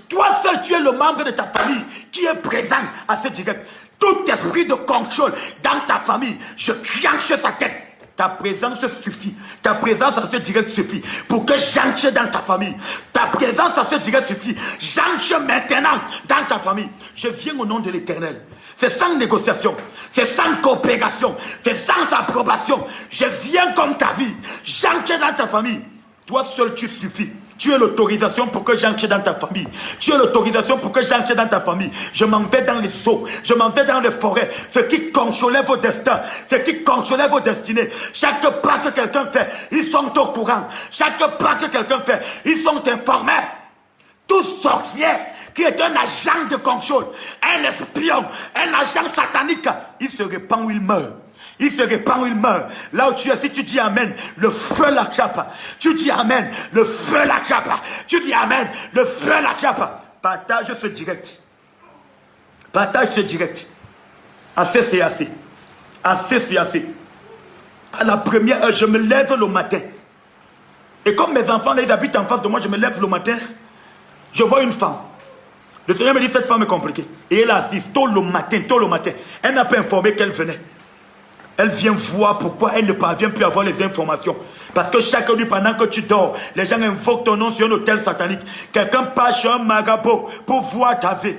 toi seul tu es le membre de ta famille qui est présent à ce direct, tout esprit de contrôle dans ta famille, je clenche sa tête. Ta présence suffit. Ta présence à ce direct suffit pour que j'entre dans ta famille. Ta présence à ce direct suffit. J'entre maintenant dans ta famille. Je viens au nom de l'Éternel. C'est sans négociation. C'est sans coopération. C'est sans approbation. Je viens comme ta vie. J'entre dans ta famille. Toi seul tu suffis. Tu as l'autorisation pour que j'entre dans ta famille. Tu as l'autorisation pour que j'entre dans ta famille. Je m'en vais dans les eaux. Je m'en vais dans les forêts. Ce qui contrôlait vos destins. Ce qui contrôlait vos destinées. Chaque pas que quelqu'un fait, ils sont au courant. Chaque pas que quelqu'un fait, ils sont informés. Tout sorcier qui est un agent de contrôle, un espion, un agent satanique, il se répand où il meurt. Il se répand où il meurt. Là où tu es, si tu dis Amen, le feu la chape. Tu dis Amen, le feu la chape. Tu dis Amen, le feu la chape. Partage ce direct. Partage ce direct. Assez, c'est assez. Assez, c'est assez. À la première heure, je me lève le matin. Et comme mes enfants, là, ils habitent en face de moi, je me lève le matin. Je vois une femme. Le Seigneur me dit, cette femme est compliquée. Et elle assiste tôt le matin. Elle n'a pas informé qu'elle venait. Elle vient voir pourquoi elle ne parvient plus à avoir les informations. Parce que chaque nuit, pendant que tu dors, les gens invoquent ton nom sur un hôtel satanique. Quelqu'un passe chez un marabout pour voir ta vie.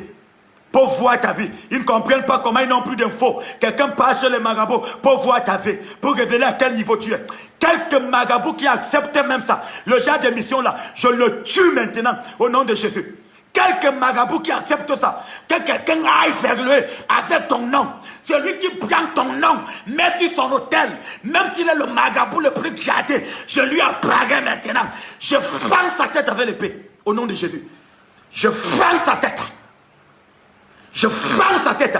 Pour voir ta vie. Ils ne comprennent pas comment ils n'ont plus d'infos. Quelqu'un passe chez les marabouts pour voir ta vie. Pour révéler à quel niveau tu es. Quelques marabouts qui acceptent même ça. Le genre d'émission là, je le tue maintenant au nom de Jésus. Quelques marabouts qui acceptent ça. Que quelqu'un aille vers lui avec ton nom. Celui qui prend ton nom, met sur son hôtel, même s'il est le marabout le plus gardé, je lui apparais maintenant. Je fends sa tête avec l'épée. Au nom de Jésus. Je fends sa tête. Je fends sa tête.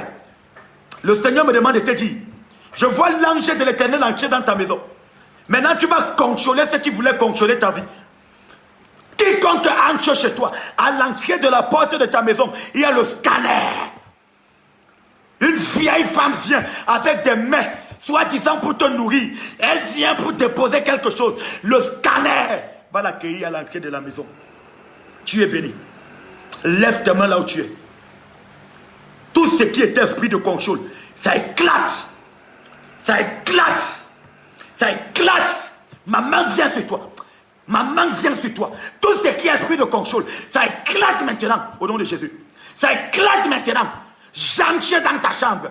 Le Seigneur me demande de te dire, je vois l'ange de l'Éternel entrer dans ta maison. Maintenant tu vas contrôler ce qui voulait contrôler ta vie. Quiconque entre chez toi, à l'entrée de la porte de ta maison, il y a le scanner. Une vieille femme vient avec des mains, soi-disant pour te nourrir. Elle vient pour déposer quelque chose. Le scanner va l'accueillir à l'entrée de la maison. Tu es béni. Lève tes mains là où tu es. Tout ce qui est esprit de contrôle, ça éclate. Ça éclate. Ça éclate. Ma main vient sur toi. Ma main vient sur toi. Tout ce qui est esprit de contrôle, ça éclate maintenant au nom de Jésus. Ça éclate maintenant. J'entre dans ta chambre.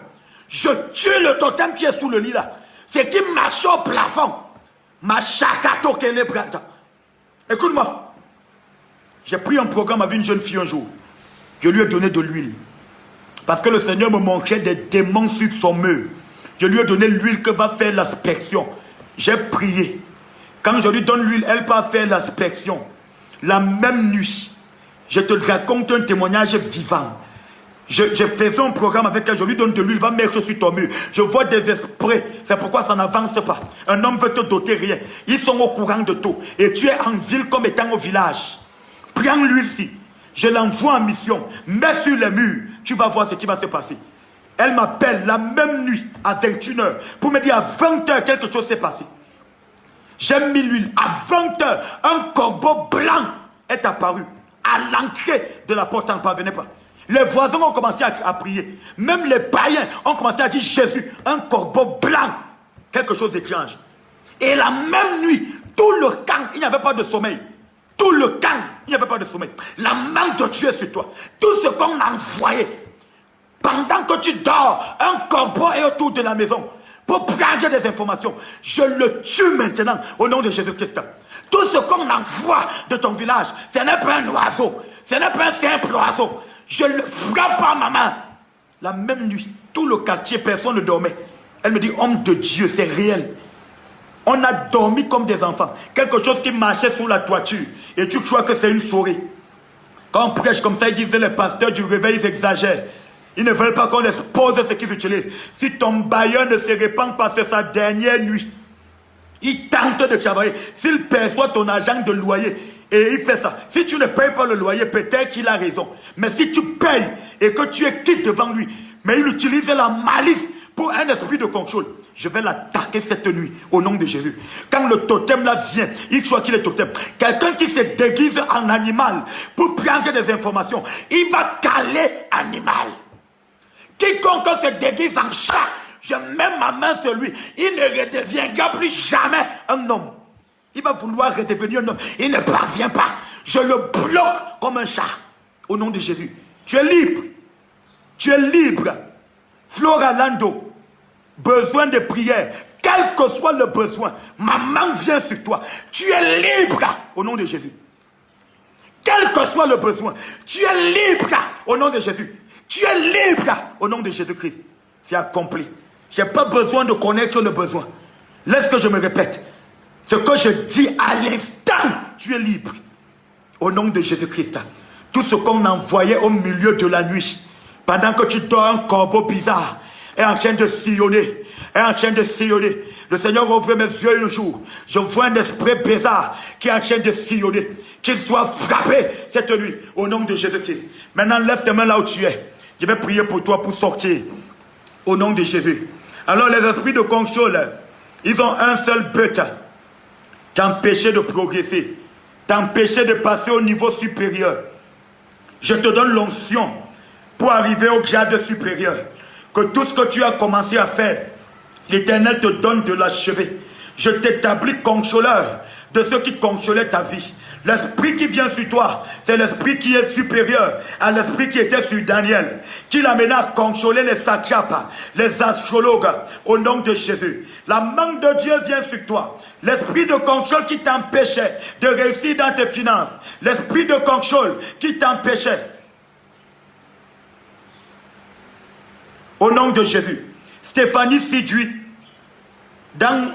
Je tue le totem qui est sous le lit là. C'est qui marche au plafond. Ma chakato qu'elle est brata. Écoute-moi. J'ai pris un programme avec une jeune fille un jour. Je lui ai donné de l'huile. Parce que le Seigneur me manquait des démons sur son mur. Je lui ai donné l'huile que va faire l'inspection. J'ai prié. Quand je lui donne l'huile, elle va faire l'inspection. La même nuit, je te raconte un témoignage vivant. Je faisais un programme avec elle, je lui donne de l'huile, va mettre sur ton mur. Je vois des esprits, c'est pourquoi ça n'avance pas. Un homme veut te doter rien. Ils sont au courant de tout. Et tu es en ville comme étant au village. prends l'huile-ci, je l'envoie en mission, mets sur les murs, tu vas voir ce qui va se passer. Elle m'appelle la même nuit à 21h pour me dire à 20h quelque chose s'est passé. J'ai mis l'huile. À 20h, un corbeau blanc est apparu à l'entrée de la porte. Ça ne parvenait pas. Les voisins ont commencé à prier. Même les païens ont commencé à dire Jésus, un corbeau blanc. Quelque chose d'étrange. Et la même nuit, tout le camp, il n'y avait pas de sommeil. Tout le camp, il n'y avait pas de sommeil. La main de Dieu est sur toi. Tout ce qu'on a envoyé. Pendant que tu dors, un corbeau est autour de la maison pour prendre des informations. Je le tue maintenant au nom de Jésus-Christ. Tout ce qu'on envoie de ton village, ce n'est pas un oiseau. Ce n'est pas un simple oiseau. Je le frappe par ma main. La même nuit, tout le quartier, personne ne dormait. Elle me dit, homme de Dieu, c'est réel. On a dormi comme des enfants. Quelque chose qui marchait sous la toiture. Et tu crois que c'est une souris. Quand on prêche comme ça, ils disent les pasteurs du réveil, ils exagèrent. Ils ne veulent pas qu'on expose ce qu'ils utilisent. Si ton bailleur ne se répand pas, c'est sa dernière nuit. Il tente de travailler. S'il perçoit ton argent de loyer et il fait ça. Si tu ne payes pas le loyer, peut-être qu'il a raison. Mais si tu payes et que tu es quitte devant lui, mais il utilise la malice pour un esprit de contrôle, je vais l'attaquer cette nuit au nom de Jésus. Quand le totem là vient, il croit qu'il est totem. Quelqu'un qui se déguise en animal pour prendre des informations, il va caler animal. Quiconque se déguise en chat, je mets ma main sur lui, il ne redeviendra plus jamais un homme. Il va vouloir redevenir un homme, il ne parvient pas. Je le bloque comme un chat, au nom de Jésus. Tu es libre. Tu es libre. Flora Lando, besoin de prière, quel que soit le besoin, ma main vient sur toi. Tu es libre, au nom de Jésus. Quel que soit le besoin, tu es libre, au nom de Jésus. Tu es libre au nom de Jésus-Christ. C'est accompli. Je n'ai pas besoin de connaître le besoin. Laisse que je me répète. Ce que je dis à l'instant, tu es libre. Au nom de Jésus-Christ. Tout ce qu'on envoyait au milieu de la nuit, pendant que tu dors, un corbeau bizarre est en train de sillonner. Est en train de sillonner. Le Seigneur ouvre mes yeux un jour. Je vois un esprit bizarre qui est en train de sillonner. Qu'il soit frappé cette nuit au nom de Jésus-Christ. Maintenant, lève tes mains là où tu es. Je vais prier pour toi pour sortir au nom de Jésus. Alors les esprits de contrôle, ils ont un seul but, t'empêcher de progresser, t'empêcher de passer au niveau supérieur. Je te donne l'onction pour arriver au grade supérieur. Que tout ce que tu as commencé à faire, l'Éternel te donne de l'achever. Je t'établis contrôleur de ceux qui contrôlaient ta vie. L'esprit qui vient sur toi, c'est l'esprit qui est supérieur à l'esprit qui était sur Daniel, qui l'amena à contrôler les satrapas, les astrologues, au nom de Jésus. La main de Dieu vient sur toi. L'esprit de contrôle qui t'empêchait de réussir dans tes finances. L'esprit de contrôle qui t'empêchait. Au nom de Jésus. Stéphanie Sidui, dans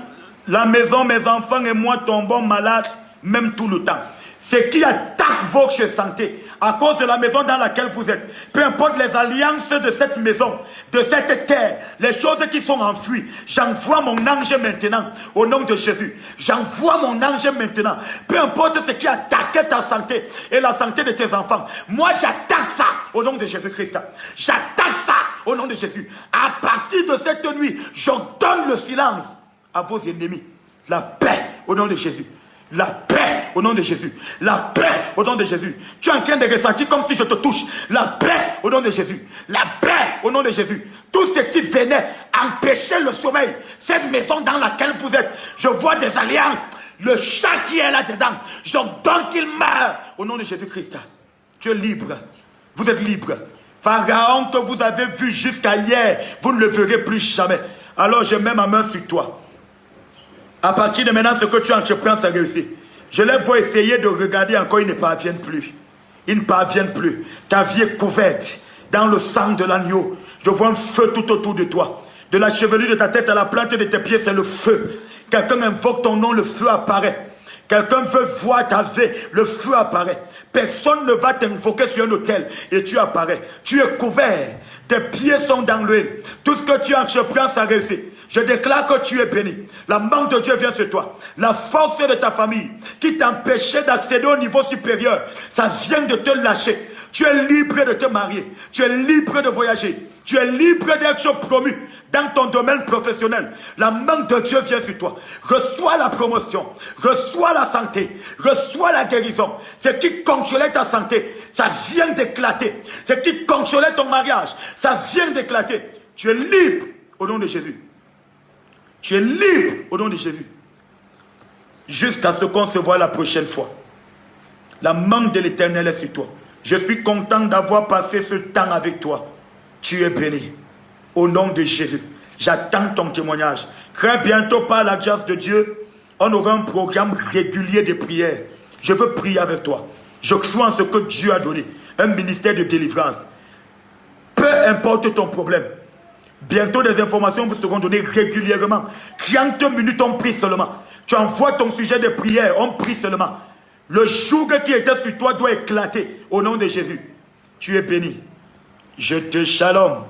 la maison, mes enfants et moi tombons malades, même tout le temps. Ce qui attaque votre santé à cause de la maison dans laquelle vous êtes, peu importe les alliances de cette maison, de cette terre, les choses qui sont enfouies, j'envoie mon ange maintenant au nom de Jésus. J'envoie mon ange maintenant. Peu importe ce qui attaquait ta santé et la santé de tes enfants, moi j'attaque ça au nom de Jésus-Christ. J'attaque ça au nom de Jésus. À partir de cette nuit, je donne le silence à vos ennemis. La paix au nom de Jésus. La paix au nom de Jésus. La paix au nom de Jésus. Tu es en train de ressentir comme si je te touche. La paix au nom de Jésus. La paix au nom de Jésus. Tout ce qui venait empêcher le sommeil, cette maison dans laquelle vous êtes, je vois des alliances. Le chat qui est là-dedans, je donne qu'il meure au nom de Jésus-Christ. Tu es libre. Vous êtes libre. Pharaon que vous avez vu jusqu'à hier, vous ne le verrez plus jamais. Alors je mets ma main sur toi. À partir de maintenant, ce que tu entreprends, ça réussit. Je les vois essayer de regarder encore, ils ne parviennent plus. Ils ne parviennent plus. Ta vie est couverte dans le sang de l'agneau. Je vois un feu tout autour de toi. De la chevelure de ta tête à la plante de tes pieds, c'est le feu. Quelqu'un invoque ton nom, le feu apparaît. Quelqu'un veut voir ta vie, le feu apparaît. Personne ne va t'invoquer sur un autel et tu apparais. Tu es couvert. Tes pieds sont dans l'huile. Tout ce que tu entreprends, ça réussit. Je déclare que tu es béni. La main de Dieu vient sur toi. La force de ta famille qui t'empêchait d'accéder au niveau supérieur, ça vient de te lâcher. Tu es libre de te marier. Tu es libre de voyager. Tu es libre d'être promu dans ton domaine professionnel. La main de Dieu vient sur toi. Reçois la promotion. Reçois la santé. Reçois la guérison. Ce qui contrôlait ta santé, ça vient d'éclater. Ce qui contrôlait ton mariage, ça vient d'éclater. Tu es libre au nom de Jésus. Tu es libre au nom de Jésus. Jusqu'à ce qu'on se voit la prochaine fois. La main de l'Éternel est sur toi. Je suis content d'avoir passé ce temps avec toi. Tu es béni. Au nom de Jésus. J'attends ton témoignage. Très bientôt, par la grâce de Dieu, on aura un programme régulier de prière. Je veux prier avec toi. Je crois en ce que Dieu a donné. Un ministère de délivrance. Peu importe ton problème. Bientôt, des informations vous seront données régulièrement. 30 minutes, on prie seulement. Tu envoies ton sujet de prière, on prie seulement. Le joug qui était sur toi doit éclater au nom de Jésus. Tu es béni. Je te shalom.